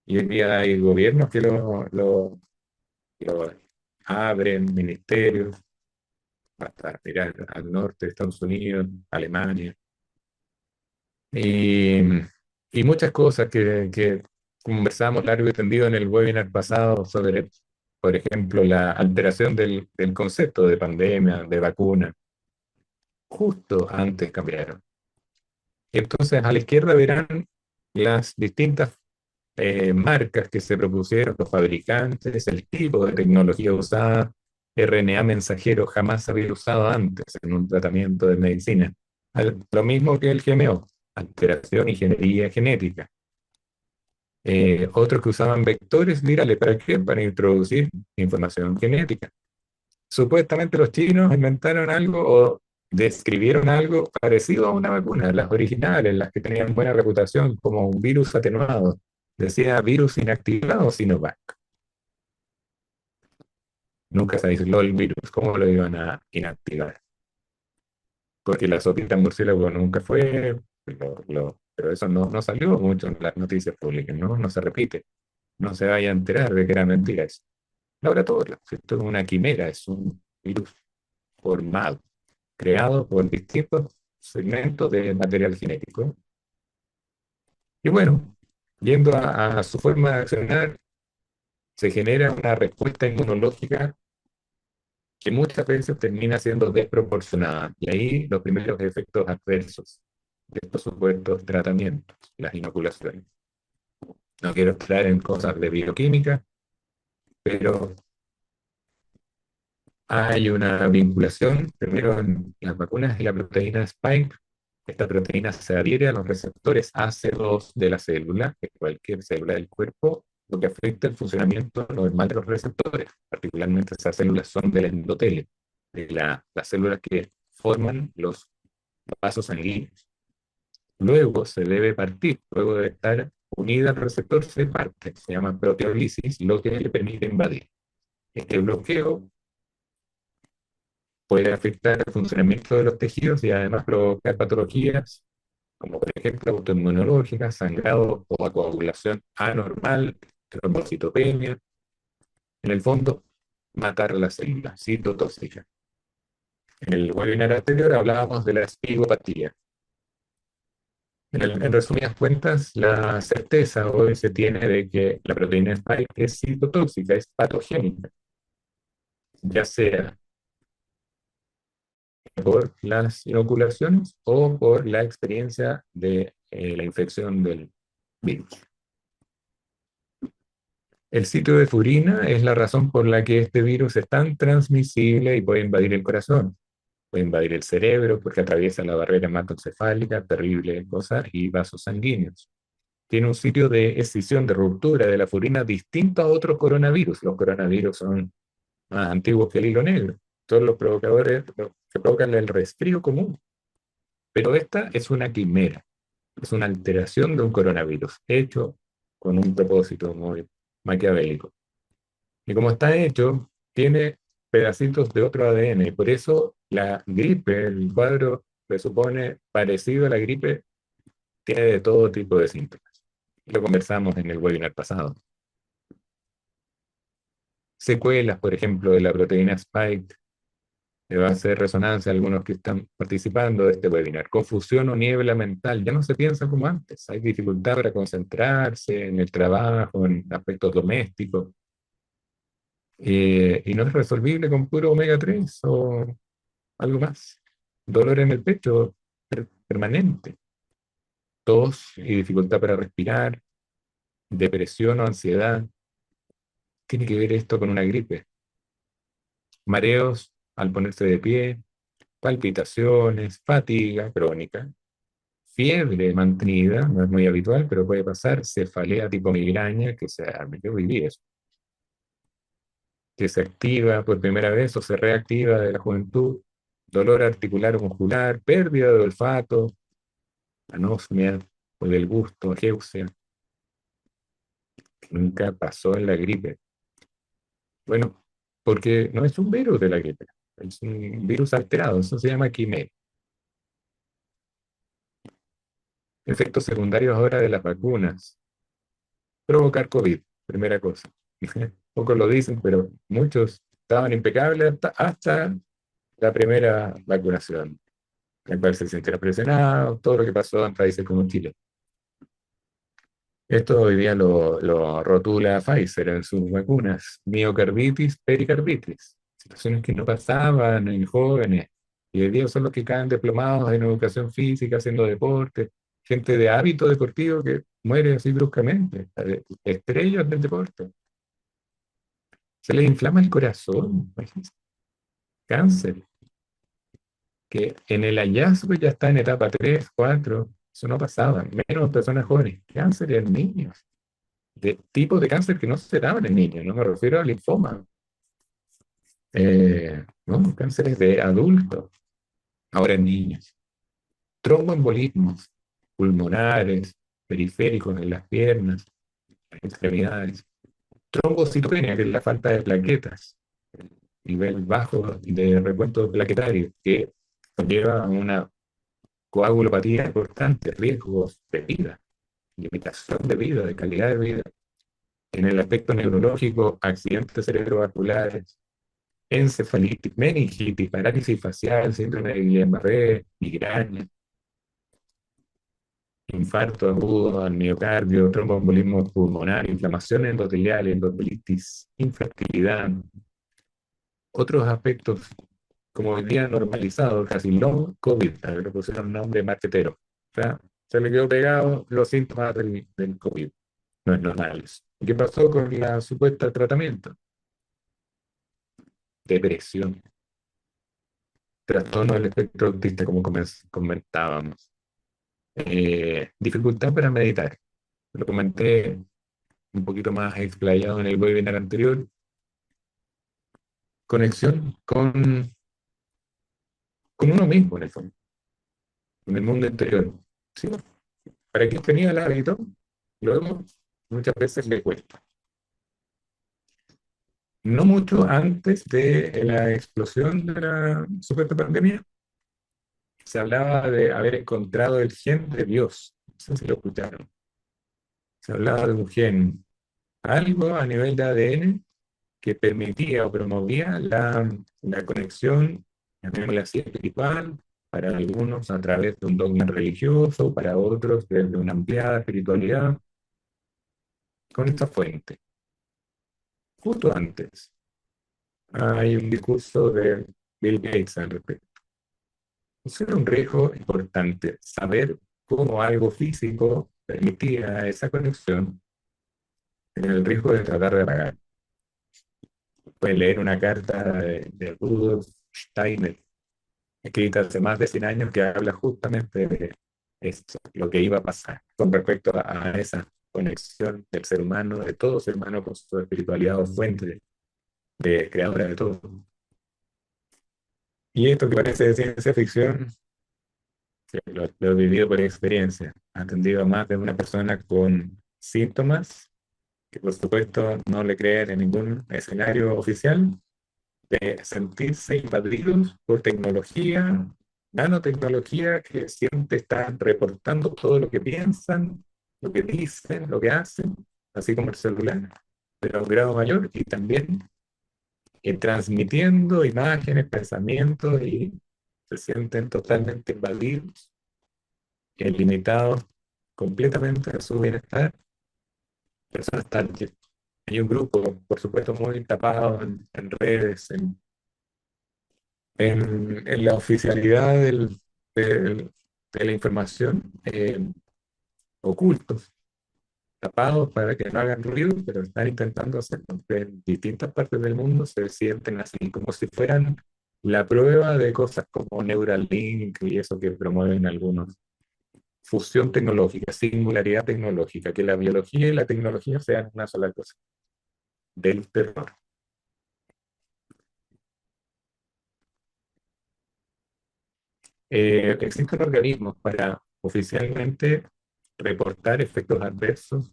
Y hoy día hay gobiernos que lo abren, ministerios, hasta mirar al norte de Estados Unidos, Alemania, y, y muchas cosas que conversamos largo y tendido en el webinar pasado sobre, por ejemplo, la alteración del concepto de pandemia, de vacuna, justo antes cambiaron. Entonces, a la izquierda verán las distintas marcas que se propusieron, los fabricantes, el tipo de tecnología usada. RNA mensajero jamás había usado antes en un tratamiento de medicina. Lo mismo que el GMO, alteración y ingeniería genética. Otros que usaban vectores virales, ¿para qué? Para introducir información genética. Supuestamente los chinos inventaron algo o describieron algo parecido a una vacuna, las originales, las que tenían buena reputación, como un virus atenuado. Decía virus inactivado Sinovac. Nunca se aisló el virus. ¿Cómo lo iban a inactivar? Porque la sopita murciélago nunca fue, pero eso no salió mucho en las noticias públicas, ¿no? No se repite. No se vaya a enterar de que era mentira eso. Laboratorio, esto es una quimera, es un virus formado, creado por distintos segmentos de material genético. Y bueno, yendo a su forma de accionar, se genera una respuesta inmunológica que muchas veces termina siendo desproporcionada. Y ahí los primeros efectos adversos de estos supuestos tratamientos, las inoculaciones. No quiero entrar en cosas de bioquímica, pero hay una vinculación primero en las vacunas y la proteína Spike. Esta proteína se adhiere a los receptores AC2 de la célula, de cualquier célula del cuerpo, lo que afecta el funcionamiento normal de los receptores. Particularmente esas células son del endotelio, de las células que forman los vasos sanguíneos. Luego se debe partir, luego de estar unida al receptor se parte, se llama proteólisis, lo que le permite invadir. Este bloqueo puede afectar el funcionamiento de los tejidos y además provocar patologías como por ejemplo autoinmunológicas, sangrado o coagulación anormal, trombocitopenia. En el fondo, matar la célula citotóxica. En el webinar anterior hablábamos de la espigopatía. En resumidas cuentas, la certeza hoy se tiene de que la proteína Spike es citotóxica, es patogénica, ya sea por las inoculaciones o por la experiencia de la infección del virus. El sitio de Furina es la razón por la que este virus es tan transmisible y puede invadir el corazón, puede invadir el cerebro porque atraviesa la barrera hematoencefálica, terrible cosa, y vasos sanguíneos. Tiene un sitio de escisión, de ruptura de la furina distinto a otros coronavirus. Los coronavirus son más antiguos que el hilo negro. Todos los provocadores que provocan el resfrío común. Pero esta es una quimera, es una alteración de un coronavirus, hecho con un propósito muy maquiavélico. Y como está hecho, tiene pedacitos de otro ADN, y por eso la gripe, el cuadro presupone parecido a la gripe, tiene de todo tipo de síntomas. Lo conversamos en el webinar pasado. Secuelas, por ejemplo, de la proteína Spike Le va a hacer resonancia a algunos que están participando de este webinar. Confusión o niebla mental. Ya no se piensa como antes. Hay dificultad para concentrarse en el trabajo, en aspectos domésticos. Y no es resolvible con puro omega 3 o algo más. Dolor en el pecho permanente. Tos y dificultad para respirar. Depresión o ansiedad. Tiene que ver esto con una gripe. Mareos al ponerse de pie. Palpitaciones, fatiga crónica, fiebre mantenida, no es muy habitual, pero puede pasar, cefalea tipo migraña, que yo viví eso, que se activa por primera vez o se reactiva de la juventud, dolor articular o muscular, pérdida de olfato, anosmia o del gusto, ageusia, que nunca pasó en la gripe. Bueno, porque no es un virus de la gripe, es un virus alterado, eso se llama quimera. Efectos secundarios ahora de las vacunas. Provocar COVID, primera cosa. Pocos lo dicen, pero muchos estaban impecables hasta la primera vacunación, en cual se sintieron presionados, todo lo que pasó en países como Chile. Esto hoy día lo rotula Pfizer en sus vacunas, miocarditis, pericarditis, situaciones que no pasaban en jóvenes, y hoy día son los que caen diplomados en educación física, haciendo deporte, gente de hábito deportivo que muere así bruscamente, estrellas del deporte. Se les inflama el corazón, imagínense, cáncer, que en el hallazgo ya está en etapa 3, 4, eso no pasaba, menos personas jóvenes, cáncer en niños, de tipos de cáncer que no se daban en niños, no me refiero al linfoma, no, cánceres de adultos, ahora en niños, tromboembolismos pulmonares, periféricos en las piernas, extremidades, trombocitopenia, que es la falta de plaquetas, nivel bajo de recuento plaquetario, que conlleva a una coagulopatía importante, riesgos de vida, limitación de vida, de calidad de vida. En el aspecto neurológico, accidentes cerebrovasculares, encefalitis, meningitis, parálisis facial, síndrome de Guillain-Barré, migraña, infarto agudo al miocardio, tromboembolismo pulmonar, inflamación endotelial, endotelitis, infertilidad. Otros aspectos, como hoy día normalizado, casi long COVID, le pusieron nombre marquetero. O sea, se le quedó pegado los síntomas del COVID. No es normal eso. ¿Qué pasó con la supuesta tratamiento? Depresión, trastorno del espectro autista, como comentábamos. Dificultad para meditar. Lo comenté un poquito más explayado en el webinar anterior. Conexión con uno mismo, en el fondo, con el mundo interior. ¿Sí? Para quien tenía el hábito, luego muchas veces le cuesta. No mucho antes de la explosión de la supuesta pandemia, se hablaba de haber encontrado el gen de Dios. No sé si lo escucharon. Se hablaba de un gen, algo a nivel de ADN que permitía o promovía la conexión, llamémosla así, espiritual, para algunos a través de un dogma religioso, para otros desde una ampliada espiritualidad, con esta fuente. Justo antes hay un discurso de Bill Gates al respecto. Eso era un riesgo importante, saber cómo algo físico permitía esa conexión en el riesgo de tratar de apagar. Pueden leer una carta de Rudolf Steiner, escrita hace más de 100 años, que habla justamente de esto, lo que iba a pasar con respecto a esa conexión del ser humano, de todo ser humano con su espiritualidad o fuente de creadora de todo. Y esto que parece de ciencia ficción, lo he vivido por experiencia. He atendido a más de una persona con síntomas que por supuesto no le creen en ningún escenario oficial, de sentirse invadidos por tecnología, nanotecnología, que siempre están reportando todo lo que piensan, lo que dicen, lo que hacen, así como el celular, pero a un grado mayor, y también transmitiendo imágenes, pensamientos y se sienten totalmente invadidos, limitados completamente a su bienestar. Personas target. Hay un grupo, por supuesto, muy tapado en redes, en la oficialidad de la información, ocultos, tapados para que no hagan ruido, pero están intentando hacerlo. En distintas partes del mundo se sienten así, como si fueran la prueba de cosas como Neuralink y eso que promueven algunos. Fusión tecnológica, singularidad tecnológica, que la biología y la tecnología sean una sola cosa, del terror. Existen organismos para oficialmente reportar efectos adversos,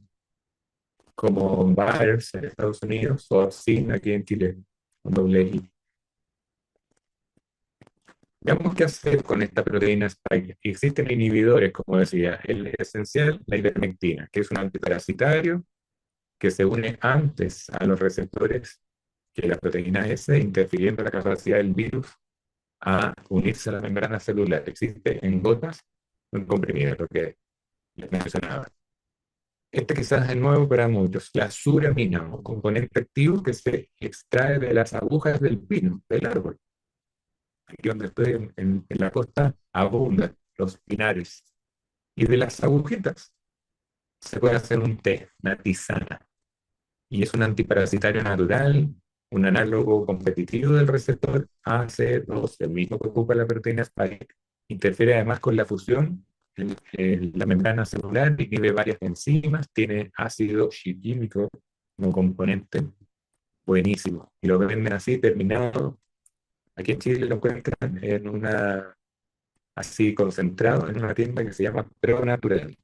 como VAERS en Estados Unidos o OPSIN aquí en Chile, con doble I. Veamos qué hacer con esta proteína spike. Existen inhibidores, como decía, el esencial, la ivermectina, que es un antiparasitario que se une antes a los receptores que la proteína S, interfiriendo la capacidad del virus a unirse a la membrana celular. Existe en gotas o en comprimidos, lo que les mencionaba. Este quizás es nuevo para muchos, la suramina, un componente activo que se extrae de las agujas del pino, del árbol. Aquí donde estoy en la costa abundan los pinares. Y de las agujetas se puede hacer un té, una tisana. Y es un antiparasitario natural, un análogo competitivo del receptor AC2, el mismo que ocupa la proteína spike. Interfiere además con la fusión en la membrana celular, inhibe varias enzimas, tiene ácido shikímico como componente buenísimo. Y lo venden así, terminado. Aquí en Chile lo encuentran en una, así concentrado, en una tienda que se llama Pro Natural.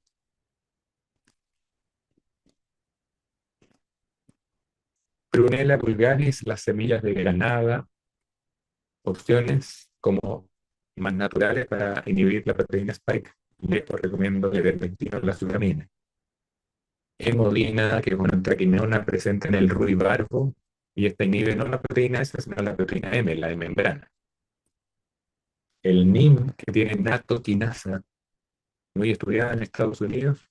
Prunella vulgaris, las semillas de granada, opciones como más naturales para inhibir la proteína spike. Les recomiendo el ivermectina o la suramina. Hemodina, que es una antraquinona presente en el ruibarbo, y esta inhibe no la proteína S, sino la proteína M, la de membrana. El NIM, que tiene natoquinasa, muy estudiada en Estados Unidos,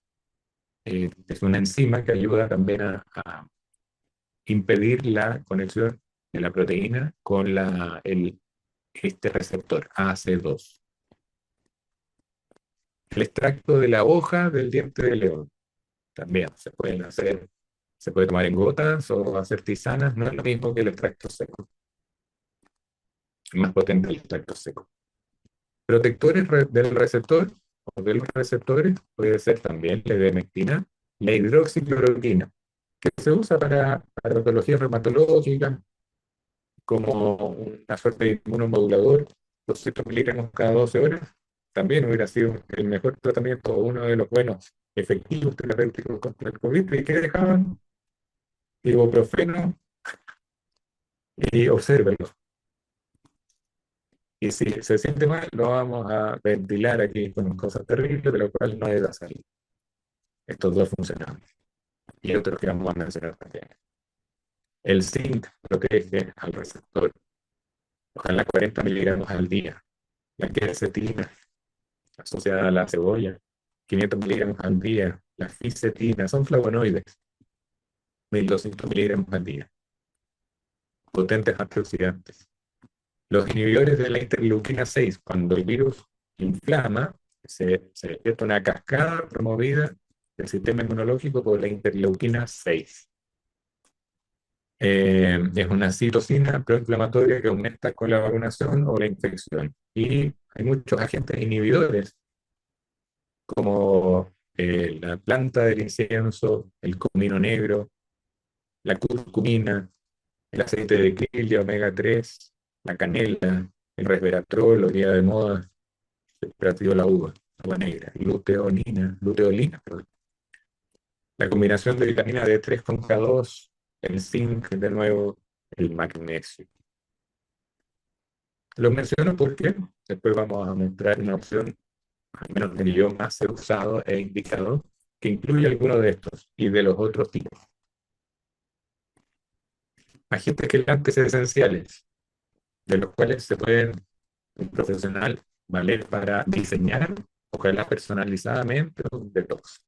es una enzima que ayuda también a impedir la conexión de la proteína con este receptor AC2. El extracto de la hoja del diente de león también se puede tomar en gotas o hacer tisanas, no es lo mismo que el extracto seco, es más potente el extracto seco. Protectores del receptor o de los receptores puede ser también la ivermectina, la hidroxicloroquina, que se usa para patologías reumatológicas como una suerte de inmunomodulador, 200 miligramos cada 12 horas. También hubiera sido el mejor tratamiento, uno de los buenos efectivos terapéuticos contra el COVID, y que dejaban ibuprofeno y obsérvelo. Y si se siente mal, lo vamos a ventilar aquí con cosas terribles, de lo cual no hay que salir. Estos dos funcionan. Y otros que vamos a mencionar también. El zinc protege al receptor. Ojalá 40 miligramos al día. La quercetina, asociada a la cebolla, 500 miligramos al día. La fisetina, son flavonoides, 1200 miligramos al día. Potentes antioxidantes. Los inhibidores de la interleuquina 6, cuando el virus inflama, se despierta una cascada promovida del sistema inmunológico por la interleuquina 6. Es una citocina proinflamatoria que aumenta con la vacunación o la infección. Y hay muchos agentes inhibidores, como la planta del incienso, el comino negro, la curcumina, el aceite de krill de omega 3, la canela, el resveratrol, hoy día de moda, el de la uva, agua negra, luteolina, perdón. La combinación de vitamina D3 con K2, el zinc, de nuevo, el magnesio. Lo menciono porque después vamos a mostrar una opción, al menos que yo más he usado e indicado, que incluye algunos de estos y de los otros tipos. agentes quelantes esenciales, de los cuales se pueden un profesional valer para diseñar, ojalá personalizadamente, un detox.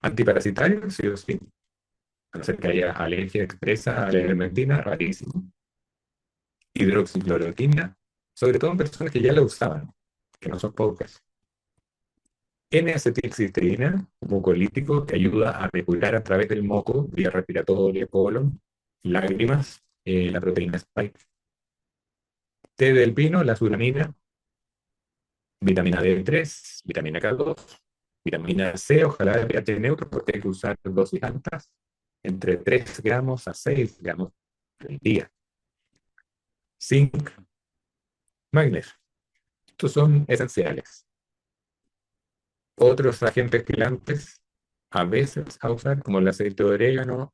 Antiparasitario, sí o sí, a no ser que haya alergia expresa a la ivermectina, rarísimo. Hidroxicloroquina, sobre todo en personas que ya la usaban, que no son pocas. N-acetilcisteína, mucolítico, que ayuda a depurar a través del moco, vía respiratoria, colon, lágrimas, la proteína spike. Té del pino, la suramina, vitamina D3, vitamina K2, vitamina C, ojalá de pH neutro, porque hay que usar dosis altas, entre 3 gramos a 6 gramos al día. Zinc, magnesio. Estos son esenciales. Otros agentes quilantes, a veces a usar, como el aceite de orégano,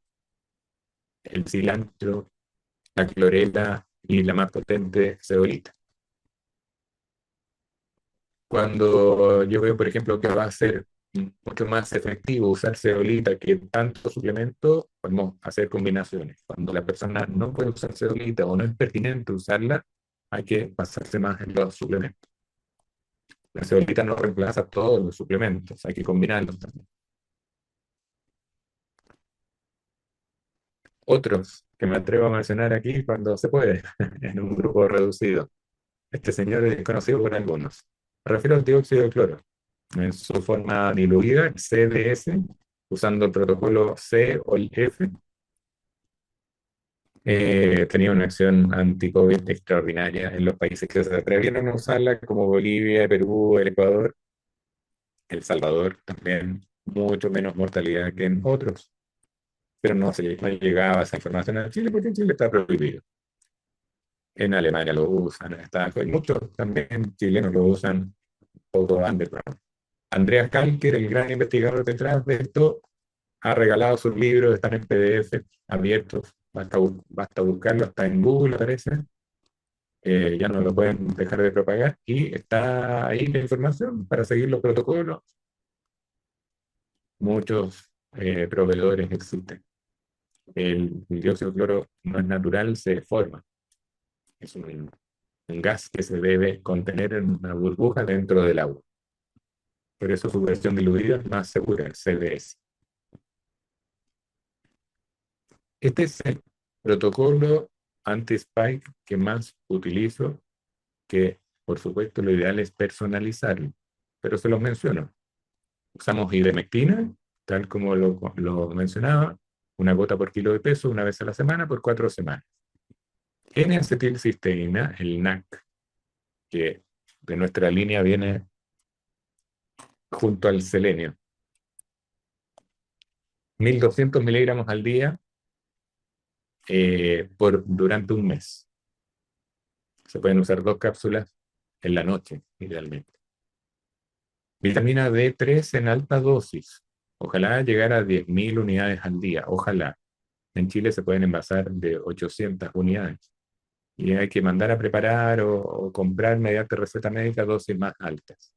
el cilantro, la clorela y la más potente ceolita. Cuando yo veo, por ejemplo, que va a ser mucho más efectivo usar ceolita que tanto suplemento, podemos hacer combinaciones. Cuando la persona no puede usar ceolita o no es pertinente usarla, hay que basarse más en los suplementos. La ceolita no reemplaza todos los suplementos, hay que combinarlos también. Otros que me atrevo a mencionar aquí cuando se puede, en un grupo reducido. Este señor es conocido por algunos. Me refiero al dióxido de cloro, en su forma diluida, CDS, usando el protocolo C o el F. Tenía una acción anti-COVID extraordinaria en los países que se atrevieron a usarla, como Bolivia, Perú, el Ecuador, El Salvador, también mucho menos mortalidad que en otros. Pero no llegaba esa información a Chile porque en Chile está prohibido. En Alemania lo usan, en Estados Unidos, muchos también chilenos lo usan, todo underground. Andreas Kalker, el gran investigador detrás de esto, ha regalado sus libros, están en PDF abiertos, basta buscarlo, está en Google, parece, ya no lo pueden dejar de propagar y está ahí la información para seguir los protocolos. Muchos proveedores existen. El dióxido de cloro no es natural, se forma. Es un gas que se debe contener en una burbuja dentro del agua. Por eso su versión diluida es más segura, el CDS. Este es el protocolo anti-spike que más utilizo, que por supuesto lo ideal es personalizarlo, pero se los menciono. Usamos ivermectina, tal como lo mencionaba, una gota por kilo de peso una vez a la semana por 4 semanas. N-acetilcisteína, el NAC, que de nuestra línea viene junto al selenio. 1200 miligramos al día durante un mes. Se pueden usar 2 cápsulas en la noche, idealmente. Vitamina D3 en alta dosis. Ojalá llegar a 10.000 unidades al día. Ojalá. En Chile se pueden envasar de 800 unidades. Y hay que mandar a preparar o comprar mediante receta médica dosis más altas.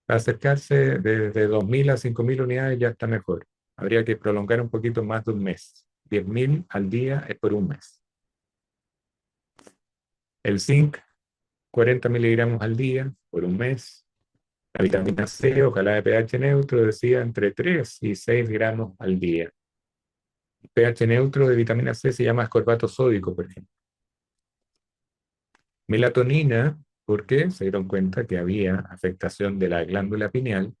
Para acercarse de 2.000 a 5.000 unidades ya está mejor. Habría que prolongar un poquito más de un mes. 10.000 al día es por un mes. El zinc, 40 miligramos al día por un mes. La vitamina C, ojalá de pH neutro, decía entre 3 y 6 gramos al día. El pH neutro de vitamina C se llama ascorbato sódico, por ejemplo. Melatonina, porque se dieron cuenta que había afectación de la glándula pineal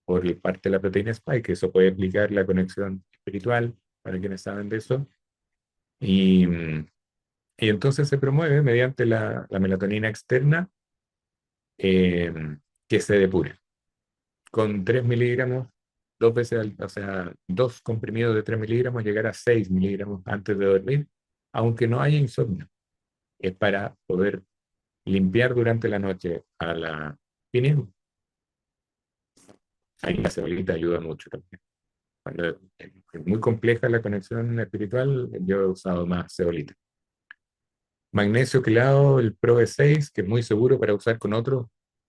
por parte de la proteína spike. Eso puede explicar la conexión espiritual, para quienes saben de eso. Y, y entonces se promueve mediante la melatonina externa eh, que se depure. Con 3 miligramos, dos veces, o sea, 2 comprimidos de 3 miligramos, llegar a 6 miligramos antes de dormir, aunque no haya insomnio. Es para poder limpiar durante la noche a la pineal. Ahí la cebolita ayuda mucho también. Cuando es muy compleja la conexión espiritual, yo he usado más cebolita. Magnesio quelado, el ProB6, que es muy seguro para usar con otros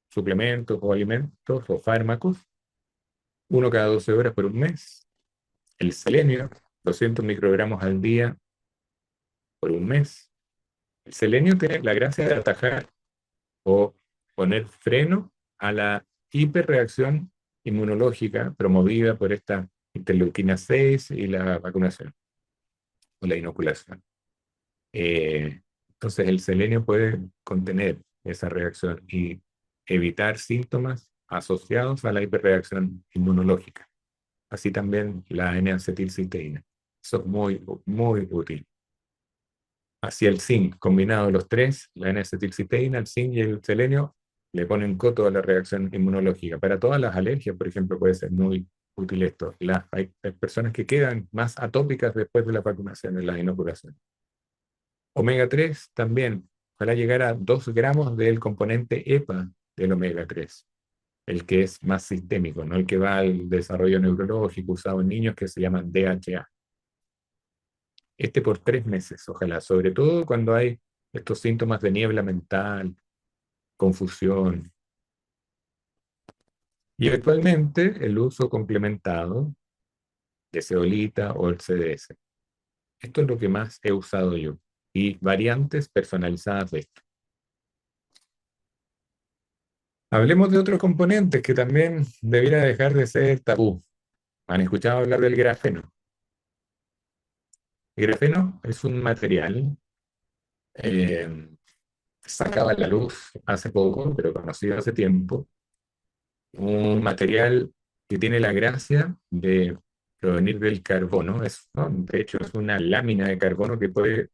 suplementos o alimentos o fármacos, uno cada 12 horas por un mes. El selenio, 200 microgramos al día por un mes. El selenio tiene la gracia de atajar o poner freno a la hiperreacción inmunológica promovida por esta interleuquina 6 y la vacunación o la inoculación. Entonces el selenio puede contener esa reacción y evitar síntomas asociados a la hiperreacción inmunológica. Así también la N-acetilcisteína. Eso es muy, muy útil. Así el zinc, combinado los tres, la N-acetilcisteína, el zinc y el selenio, le ponen coto a la reacción inmunológica. Para todas las alergias, por ejemplo, puede ser muy útil esto. Hay personas que quedan más atópicas después de la vacunación, de la inoculación. Omega 3 también, ojalá llegar a 2 gramos del componente EPA del omega 3, el que es más sistémico, no el que va al desarrollo neurológico usado en niños que se llaman DHA. Este por 3 meses, ojalá, sobre todo cuando hay estos síntomas de niebla mental, confusión. Y eventualmente el uso complementado de ceolita o el CDS. Esto es lo que más he usado yo. Y variantes personalizadas de esto. Hablemos de otros componentes que también debiera dejar de ser tabú. ¿Han escuchado hablar del grafeno? El grafeno es un material eh, sacado a la luz hace poco, pero conocido hace tiempo. Un material que tiene la gracia de provenir del carbono. ¿No? De hecho, es una lámina de carbono que puede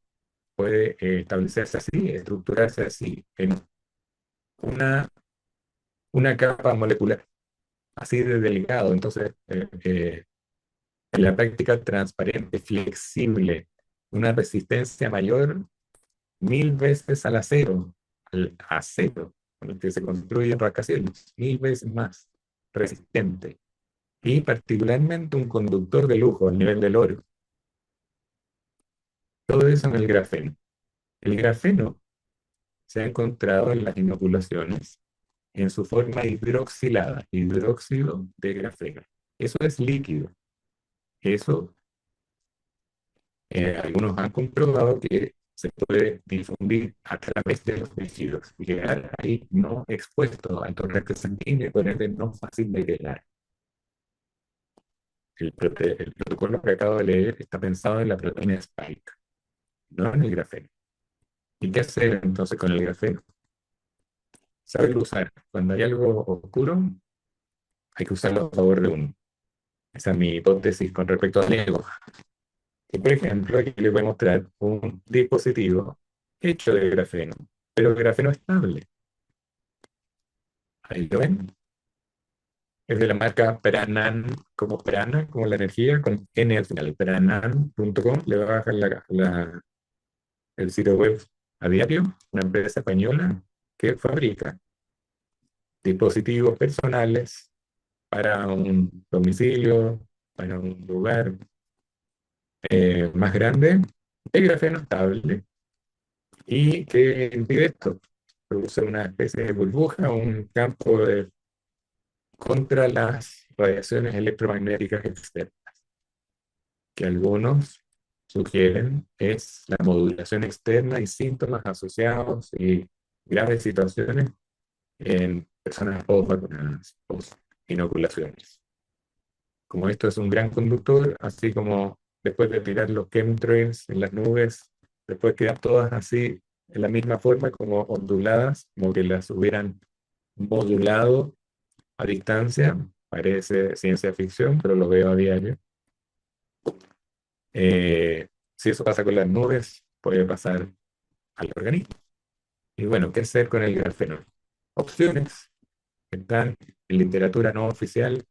establecerse así, estructurarse así, en una, una capa molecular, así de delgado. Entonces, en la práctica transparente, flexible, una resistencia mayor 1000 veces al acero con el que se construyen rascacielos, 1000 veces más resistente. Y particularmente un conductor de lujo al nivel del oro. Todo eso en el grafeno. El grafeno se ha encontrado en las inoculaciones en su forma hidroxilada, hidróxido de grafeno. Eso es líquido. Eso algunos han comprobado que se puede difundir a través de los tejidos y quedar ahí no expuesto al torrente sanguíneo y por ende no fácil de llegar. El protocolo que acabo de leer está pensado en la proteína spike, no en el grafeno. ¿Y qué hacer entonces con el grafeno? Saberlo usar. Cuando hay algo oscuro, hay que usarlo a favor de uno. Esa es mi hipótesis con respecto al ego. Y por ejemplo, aquí les voy a mostrar un dispositivo hecho de grafeno, pero grafeno estable. Ahí lo ven. Es de la marca Pranan, como Prana, como la energía, con N al final. Pranan.com. Le va a bajar el sitio web a diario. Una empresa española que fabrica dispositivos personales para un domicilio, para un lugar más grande, de grafeno estable y que impide esto. Produce una especie de burbuja, un campo contra las radiaciones electromagnéticas externas, que algunos sugieren es la modulación externa y síntomas asociados y graves situaciones en personas post vacunadas, post inoculaciones. Como esto es un gran conductor, así como después de tirar los chemtrails en las nubes, después quedan todas así en la misma forma, como onduladas, como que las hubieran modulado a distancia. Parece ciencia ficción, pero lo veo a diario. Si eso pasa con las nubes, puede pasar al organismo. Y bueno, ¿qué hacer con el grafeno? Opciones que están en literatura no oficial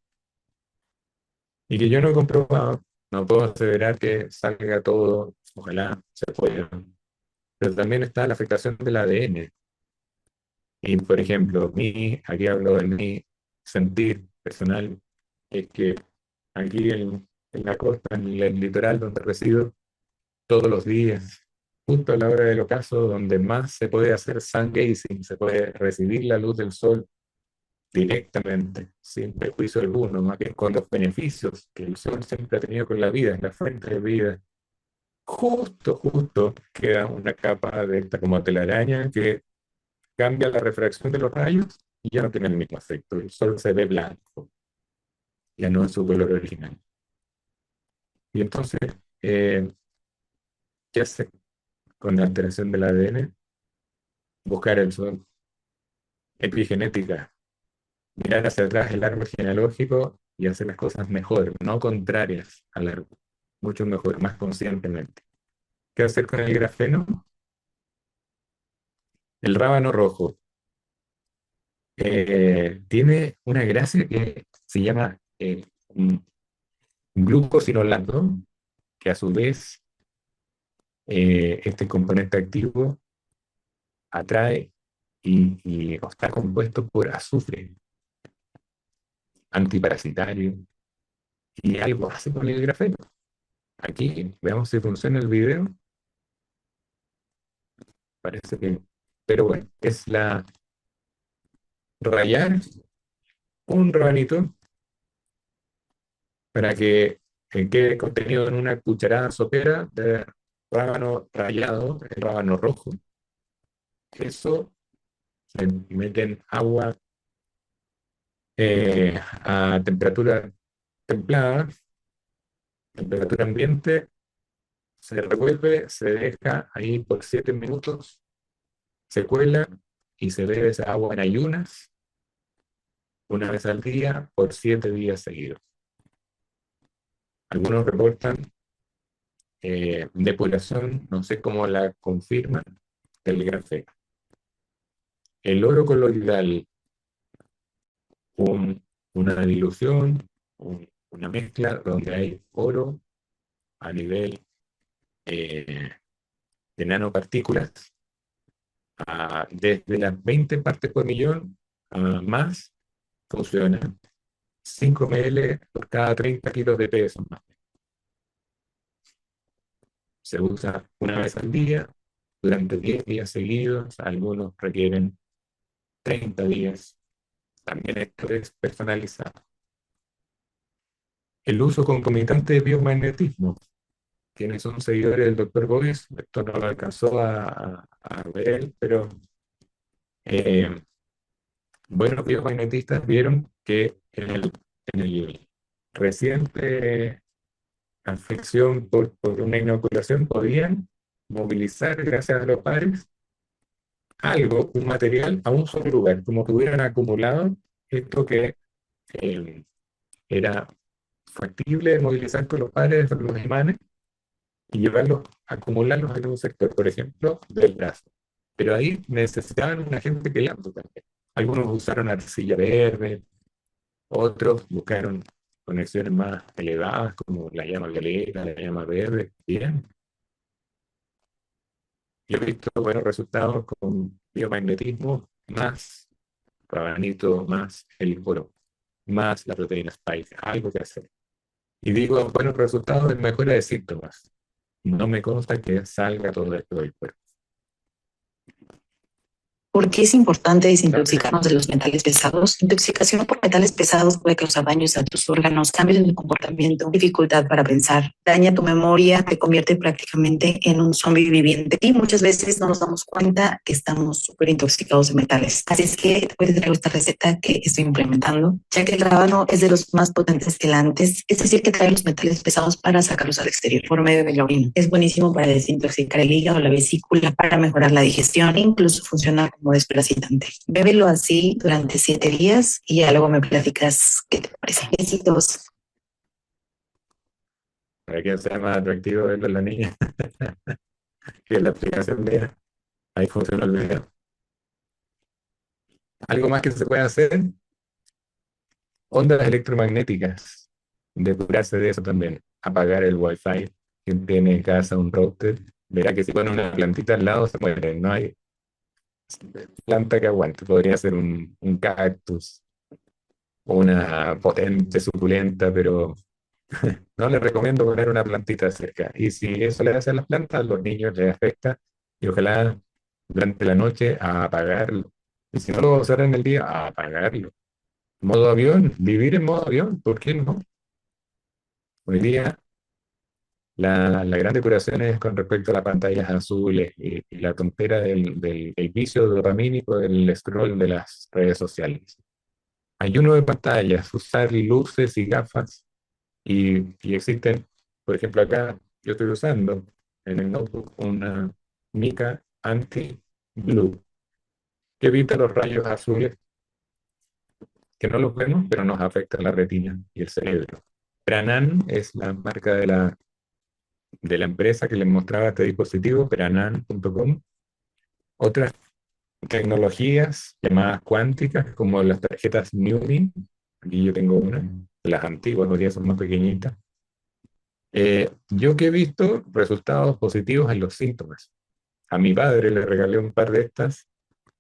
y que yo no he comprobado. No puedo aseverar que salga todo, ojalá se pueda. Pero también está la afectación del ADN. Y por ejemplo, aquí hablo de mi sentir personal, es que aquí en la costa, en el litoral donde resido, todos los días, justo a la hora del ocaso, donde más se puede hacer sun gazing, se puede recibir la luz del sol directamente, sin prejuicio alguno, más que con los beneficios que el sol siempre ha tenido con la vida, es la fuente de vida. justo queda una capa de esta como telaraña que cambia la refracción de los rayos y ya no tiene el mismo efecto. El sol se ve blanco, ya no es su color original. Y entonces, eh, ¿qué hace con la alteración del ADN? Buscar el sol, epigenética, mirar hacia atrás el árbol genealógico y hacer las cosas mejor, no contrarias al árbol, mucho mejor, más conscientemente. ¿Qué hacer con el grafeno? El rábano rojo tiene una gracia que se llama un glucosinolato, que a su vez este componente activo atrae y está compuesto por azufre antiparasitario y algo hace con el grafeno. Aquí veamos si funciona el video. Parece que, pero bueno, es la rayar un rabanito para que quede contenido en una cucharada sopera de rábano rallado, el rábano rojo. Eso se mete en agua a temperatura templada, temperatura ambiente, se revuelve, se deja ahí por 7 minutos, se cuela y se bebe esa agua en ayunas una vez al día por 7 días seguidos. Algunos reportan depuración, no sé cómo la confirman, del grafeno. El oro coloidal, una dilución, una mezcla donde hay oro a nivel eh, de nanopartículas, desde las 20 partes por millón a más, funciona 5 ml por cada 30 kilos de peso más. Se usa una vez al día, durante 10 días seguidos, algunos requieren 30 días. También esto es personalizado. El uso concomitante de biomagnetismo. Quienes son seguidores del doctor Boyce, esto no lo alcanzó a ver él, pero eh, buenos biomagnetistas vieron que en el reciente afección por una inoculación podían movilizar, gracias a los padres, algo, un material a un solo lugar, como que hubieran acumulado esto que eh, era factible de movilizar con los padres, con los imanes, y llevarlos, acumularlos en un sector, por ejemplo, del brazo. Pero ahí necesitaban un agente que también. Algunos usaron arcilla verde, otros buscaron conexiones más elevadas, como la llama violeta, la llama verde. Bien, yo he visto buenos resultados con biomagnetismo, más rabanito, más el oro, más la proteína spike, algo que hacer. Y digo buenos resultados en mejora de síntomas. No me consta que salga todo esto del cuerpo. ¿Por qué es importante desintoxicarnos de los metales pesados? Intoxicación por metales pesados puede causar daños a tus órganos, cambios en tu comportamiento, dificultad para pensar, daña tu memoria, te convierte prácticamente en un zombie viviente. Y muchas veces no nos damos cuenta que estamos súper intoxicados de metales. Así es que te voy a traer esta receta que estoy implementando, ya que el rábano es de los más potentes quelantes, es decir, que trae los metales pesados para sacarlos al exterior por medio de la orina. Es buenísimo para desintoxicar el hígado, la vesícula, para mejorar la digestión, e incluso funciona como desparasitante. Bébelo así durante 7 días y ya luego me platicas qué te parece. Besitos. Para que sea más atractivo verlo en la niña, que la aplicación de ahí funciona el video. Algo más que se puede hacer, ondas electromagnéticas, depurarse de eso también, apagar el wifi, quien tiene en casa un router, verá que si pone una plantita al lado se muere, no hay planta que aguante, podría ser un cactus o una potente suculenta, pero no les recomiendo poner una plantita cerca. Y si eso le hace a las plantas, a los niños les afecta y ojalá durante la noche a apagarlo. Y si no lo va a usar en el día, a apagarlo. Modo avión, vivir en modo avión, ¿por qué no? Hoy día La gran depuración es con respecto a las pantallas azules y la tontera del vicio dopamínico del scroll de las redes sociales. Ayuno de pantallas, usar luces y gafas, y existen, por ejemplo, acá yo estoy usando en el notebook una mica anti-blue que evita los rayos azules, que no los vemos, pero nos afecta la retina y el cerebro. Pranan es la marca de la empresa que les mostraba este dispositivo, pranan.com. Otras tecnologías llamadas cuánticas, como las tarjetas Newman, aquí yo tengo una, las antiguas, hoy día son más pequeñitas. Yo que he visto resultados positivos en los síntomas. A mi padre le regalé un par de estas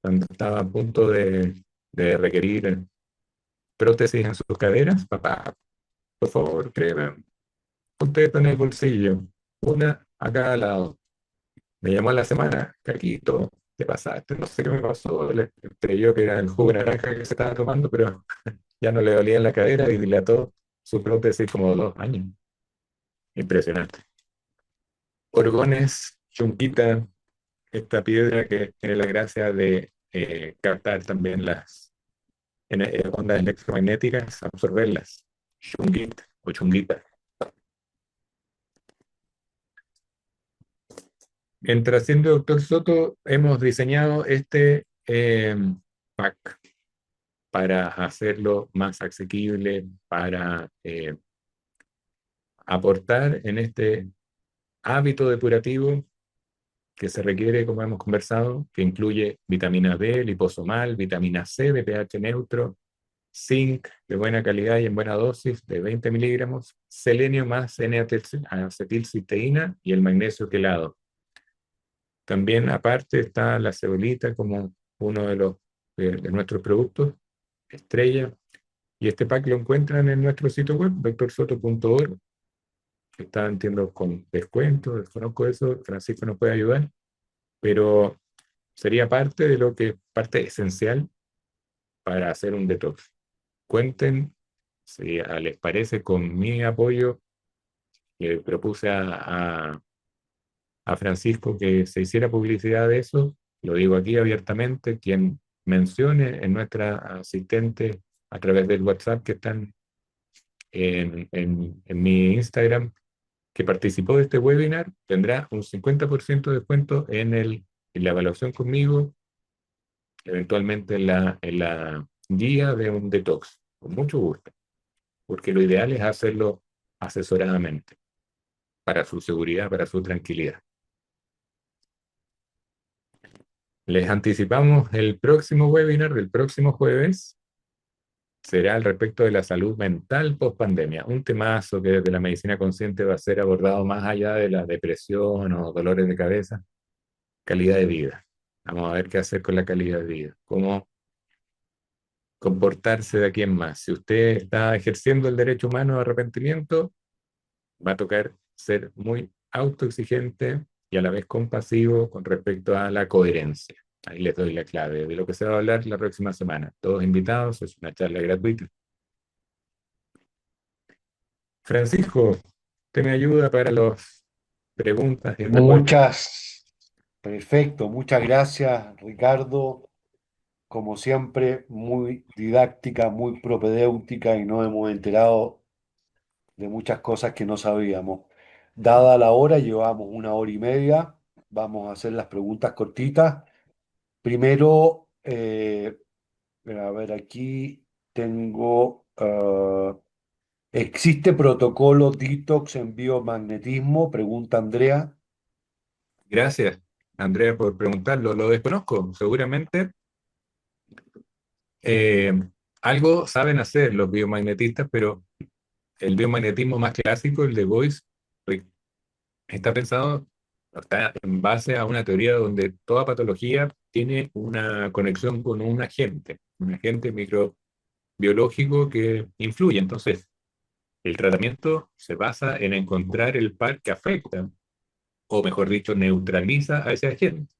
cuando estaba a punto de requerir prótesis en sus caderas. Papá, por favor, créeme, ponte esto en el bolsillo, una a cada lado. Me llamó a la semana, Caquito, ¿qué pasaste? No sé qué me pasó. Le creyó que era el jugo de naranja que se estaba tomando, pero ya no le dolía en la cadera y dilató su prótesis como 2 años. Impresionante. Orgones, chunquita, esta piedra que tiene la gracia de captar también las ondas electromagnéticas, absorberlas. Chunguita o chunguita. En Trasciende Doctor Soto hemos diseñado este pack para hacerlo más asequible, para aportar en este hábito depurativo que se requiere, como hemos conversado, que incluye vitamina B, liposomal, vitamina C de pH neutro, zinc de buena calidad y en buena dosis de 20 miligramos, selenio más N-acetilcisteína y el magnesio quelado. También aparte está la cebolita como uno de nuestros productos, estrella, y este pack lo encuentran en nuestro sitio web, doctorsoto.org, que está, entiendo, con descuento, desconozco eso, Francisco nos puede ayudar, pero sería parte esencial para hacer un detox. Cuenten, si les parece, con mi apoyo, que propuse a Francisco que se hiciera publicidad de eso, lo digo aquí abiertamente, quien mencione en nuestra asistente a través del WhatsApp que están en mi Instagram, que participó de este webinar, tendrá un 50% de descuento en la evaluación conmigo, eventualmente en la guía de un detox, con mucho gusto, porque lo ideal es hacerlo asesoradamente, para su seguridad, para su tranquilidad. Les anticipamos el próximo webinar del próximo jueves. Será al respecto de la salud mental post pandemia, un temazo que desde la medicina consciente va a ser abordado más allá de la depresión o dolores de cabeza, calidad de vida. Vamos a ver qué hacer con la calidad de vida, cómo comportarse de aquí en más. Si usted está ejerciendo el derecho humano de arrepentimiento, va a tocar ser muy autoexigente y a la vez compasivo con respecto a la coherencia. Ahí les doy la clave de lo que se va a hablar la próxima semana. Todos invitados, es una charla gratuita. Francisco, usted me ayuda para las preguntas y respuestas. Muchas, perfecto, muchas gracias, Ricardo. Como siempre, muy didáctica, muy propedéutica y nos hemos enterado de muchas cosas que no sabíamos. Dada la hora, llevamos 1 hora y media. Vamos a hacer las preguntas cortitas. Primero, a ver, aquí tengo, ¿existe protocolo detox en biomagnetismo? Pregunta Andrea. Gracias, Andrea, por preguntarlo. Lo desconozco. Seguramente eh, algo saben hacer los biomagnetistas, pero el biomagnetismo más clásico, el de Boyce, está pensado, está en base a una teoría donde toda patología tiene una conexión con un agente microbiológico que influye. Entonces, el tratamiento se basa en encontrar el par que afecta, o mejor dicho, neutraliza a ese agente.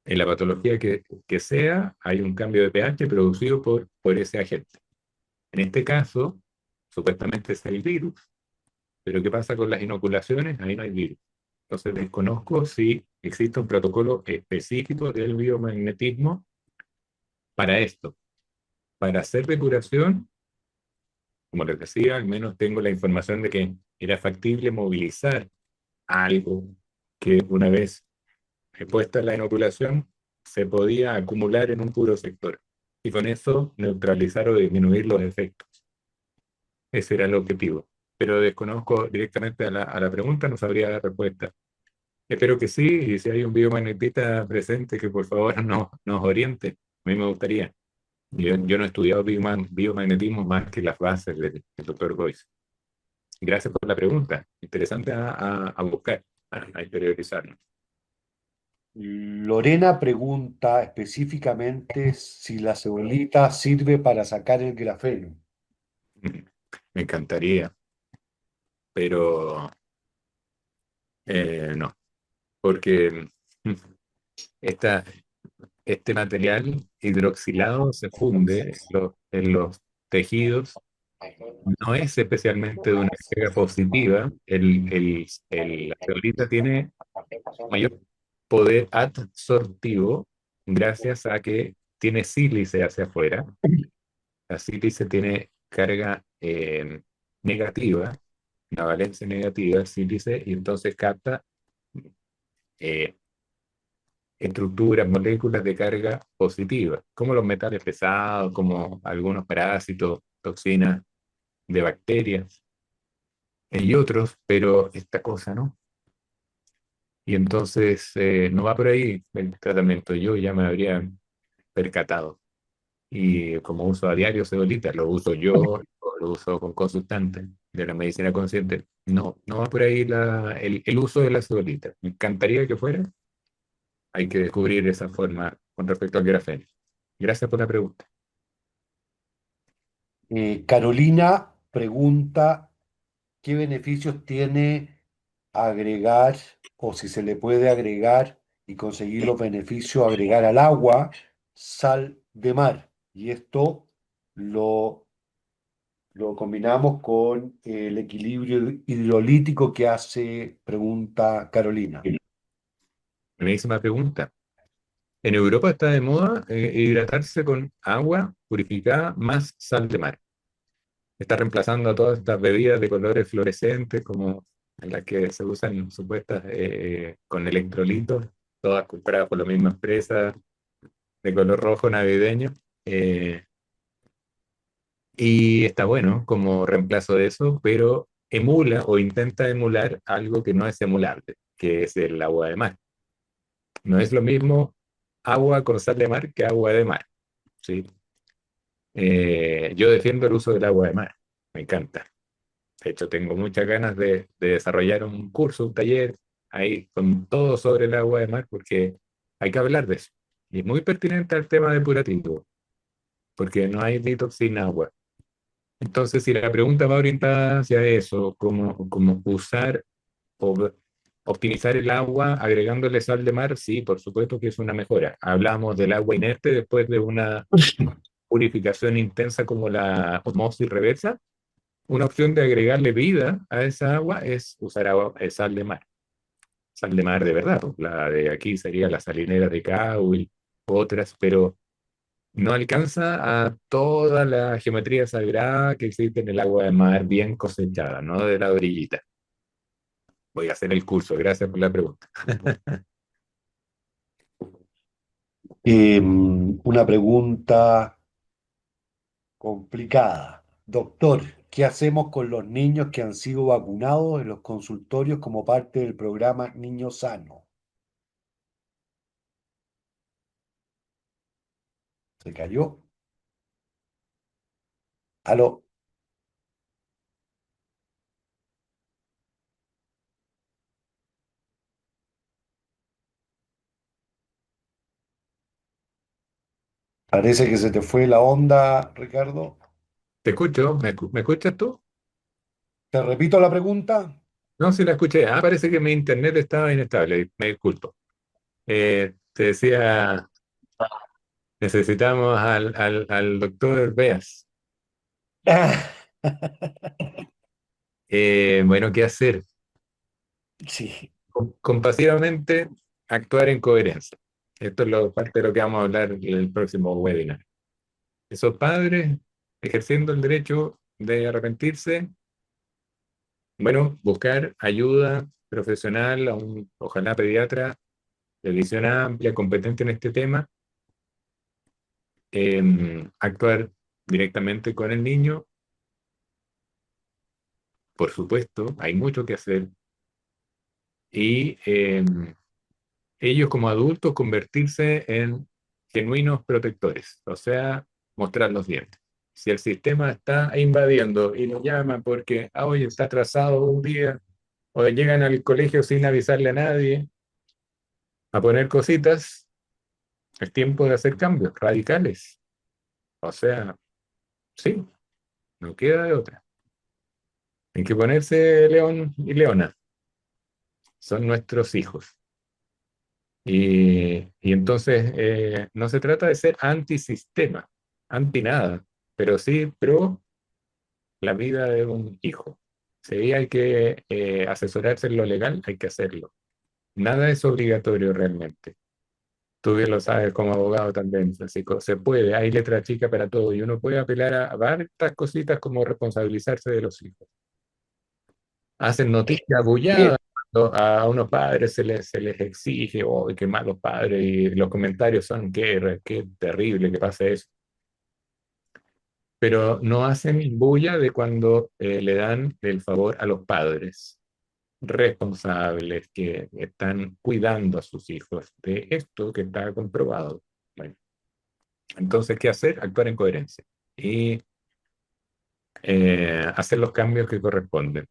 En la patología que sea, hay un cambio de pH producido por ese agente. En este caso, supuestamente es el virus, Pero ¿qué pasa con las inoculaciones? Ahí no hay virus. Entonces desconozco si existe un protocolo específico del biomagnetismo para esto. Para hacer depuración, como les decía, al menos tengo la información de que era factible movilizar algo que una vez puesta la inoculación se podía acumular en un puro sector y con eso neutralizar o disminuir los efectos. Ese era el objetivo. Pero desconozco directamente a la pregunta, no sabría la respuesta. Espero que sí, y si hay un biomagnetista presente, que por favor nos oriente. A mí me gustaría. Yo no he estudiado biomagnetismo más que las bases del doctor Boyce. Gracias por la pregunta. Interesante a buscar, a interiorizarlo. Lorena pregunta específicamente si la cebolita sirve para sacar el grafeno. Me encantaría, pero no, porque esta, este material hidroxilado se funde en los tejidos. No es especialmente de una carga positiva. La ceolita tiene mayor poder adsortivo gracias a que tiene sílice hacia afuera. La sílice tiene carga negativa, una valencia negativa, el sílice, y entonces capta eh, estructuras, moléculas de carga positiva, como los metales pesados, como algunos parásitos, toxinas de bacterias y otros, pero esta cosa no. Y entonces no va por ahí el tratamiento. Yo ya me habría percatado. Y como uso a diario cebolita, lo uso yo, lo uso con consultantes de la medicina consciente. No va por ahí el uso de la cebolita. Me encantaría que fuera. Hay que descubrir esa forma con respecto al grafeno. Gracias por la pregunta. Carolina pregunta qué beneficios tiene agregar o si se le puede agregar y conseguir los beneficios, agregar al agua sal de mar. Y esto lo, lo combinamos con el equilibrio hidrolítico que hace, pregunta Carolina. Buenísima pregunta. En Europa está de moda hidratarse con agua purificada más sal de mar. Está reemplazando a todas estas bebidas de colores fluorescentes como las que se usan supuestas con electrolitos, todas compradas por la misma empresa de color rojo navideño. eh, y está bueno como reemplazo de eso, pero emula o intenta emular algo que no es emulable, que es el agua de mar. No es lo mismo agua con sal de mar que agua de mar, ¿sí? Yo defiendo el uso del agua de mar, me encanta. De hecho, tengo muchas ganas de desarrollar un curso, un taller ahí con todo sobre el agua de mar, porque hay que hablar de eso. Y es muy pertinente al tema depurativo, porque no hay detox sin agua. Entonces, si la pregunta va orientada hacia eso, como usar o optimizar el agua agregándole sal de mar, sí, por supuesto que es una mejora. Hablamos del agua inerte después de una purificación intensa como la osmosis reversa. Una opción de agregarle vida a esa agua es usar agua, sal de mar de verdad. Pues, la de aquí sería la salinera de Caui, otras, pero no alcanza a toda la geometría sagrada que existe en el agua de mar bien cosechada, no de la orillita. Voy a hacer el curso, gracias por la pregunta. Una pregunta complicada. Doctor, ¿qué hacemos con los niños que han sido vacunados en los consultorios como parte del programa Niño Sano? ¿Se cayó? ¿Aló? Parece que se te fue la onda, Ricardo. Te escucho, ¿me escuchas tú? Te repito la pregunta. No, sí la escuché. Ah, parece que mi internet estaba inestable, me disculpo. Te decía, necesitamos al doctor Beas. Bueno, ¿qué hacer? Sí, Compasivamente, actuar en coherencia. Esto es parte de lo que vamos a hablar en el próximo webinar. Esos padres ejerciendo el derecho de arrepentirse, bueno, buscar ayuda profesional, a un, ojalá pediatra de visión amplia, competente en este tema, actuar directamente con el niño. Por supuesto, hay mucho que hacer. Y ellos como adultos convertirse en genuinos protectores, o sea, mostrar los dientes. Si el sistema está invadiendo y lo llama porque hoy está atrasado un día, o llegan al colegio sin avisarle a nadie, a poner cositas, es tiempo de hacer cambios radicales. O sea, sí, no queda de otra. Hay que ponerse león y leona. Son nuestros hijos. Y entonces no se trata de ser antisistema, anti nada, pero sí pro la vida de un hijo. Si hay que asesorarse en lo legal, hay que hacerlo. Nada es obligatorio realmente. Tú bien lo sabes como abogado también, Francisco. Se puede, hay letra chica para todo y uno puede apelar a varias cositas como responsabilizarse de los hijos. Hacen noticias bulladas bien. cuando a unos padres se les exige, oh, qué malos padres, y los comentarios son, qué terrible que pase eso. Pero no hacen bulla de cuando le dan el favor a los padres responsables que están cuidando a sus hijos de esto que está comprobado. Bueno, entonces, ¿qué hacer? Actuar en coherencia y hacer los cambios que corresponden.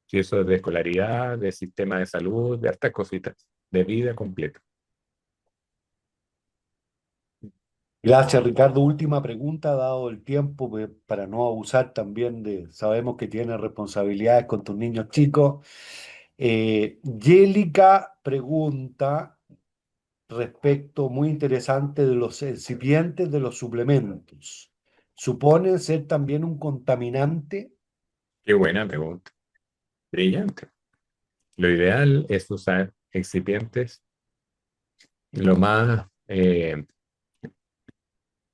Si eso es de escolaridad, de sistema de salud, de hartas cositas, de vida completa. Gracias, Ricardo. Última pregunta, dado el tiempo, para no abusar también de, sabemos que tienes responsabilidades con tus niños chicos. Yélica pregunta respecto, muy interesante, de los excipientes de los suplementos. ¿Suponen ser también un contaminante? Qué buena pregunta. Brillante. Lo ideal es usar excipientes lo más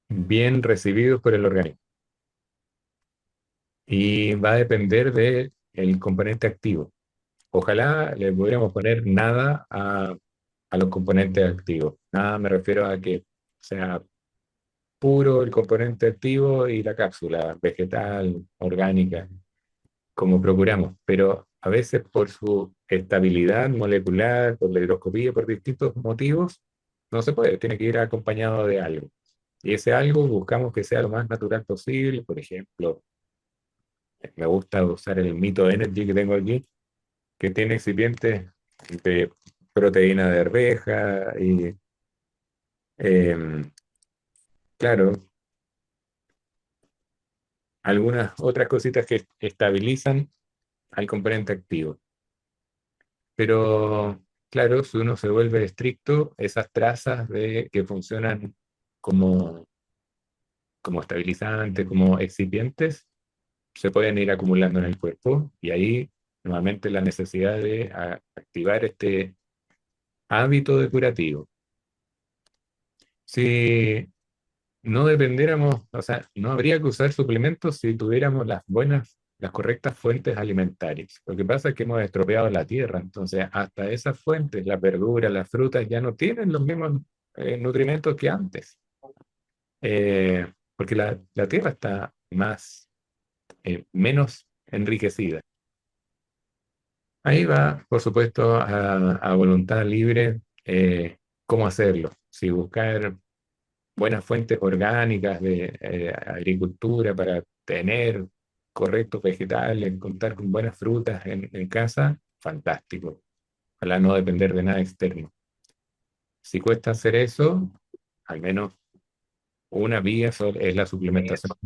bien recibidos por el organismo. Y va a depender del componente activo. Ojalá le pudiéramos poner nada a los componentes activos. Nada me refiero a que sea puro el componente activo y la cápsula vegetal, orgánica, como procuramos, pero a veces por su estabilidad molecular, por la hidroscopía, por distintos motivos, no se puede, tiene que ir acompañado de algo. Y ese algo buscamos que sea lo más natural posible. Por ejemplo, me gusta usar el Mito Energy que tengo aquí, que tiene excipientes de proteína de arveja y, claro, algunas otras cositas que estabilizan al componente activo. Pero claro, si uno se vuelve estricto, esas trazas de que funcionan como, como estabilizantes, como excipientes, se pueden ir acumulando en el cuerpo y ahí nuevamente la necesidad de activar este hábito depurativo. Si no dependiéramos, o sea, no habría que usar suplementos si tuviéramos las buenas, las correctas fuentes alimentarias. Lo que pasa es que hemos estropeado la tierra, entonces hasta esas fuentes, las verduras, las frutas, ya no tienen los mismos nutrimentos que antes. Porque la tierra está más, menos enriquecida. Ahí va, por supuesto, a voluntad libre cómo hacerlo. Si buscar buenas fuentes orgánicas de agricultura para tener correctos vegetales, contar con buenas frutas en casa, fantástico. Ojalá no depender de nada externo. Si cuesta hacer eso, al menos una vía es la suplementación.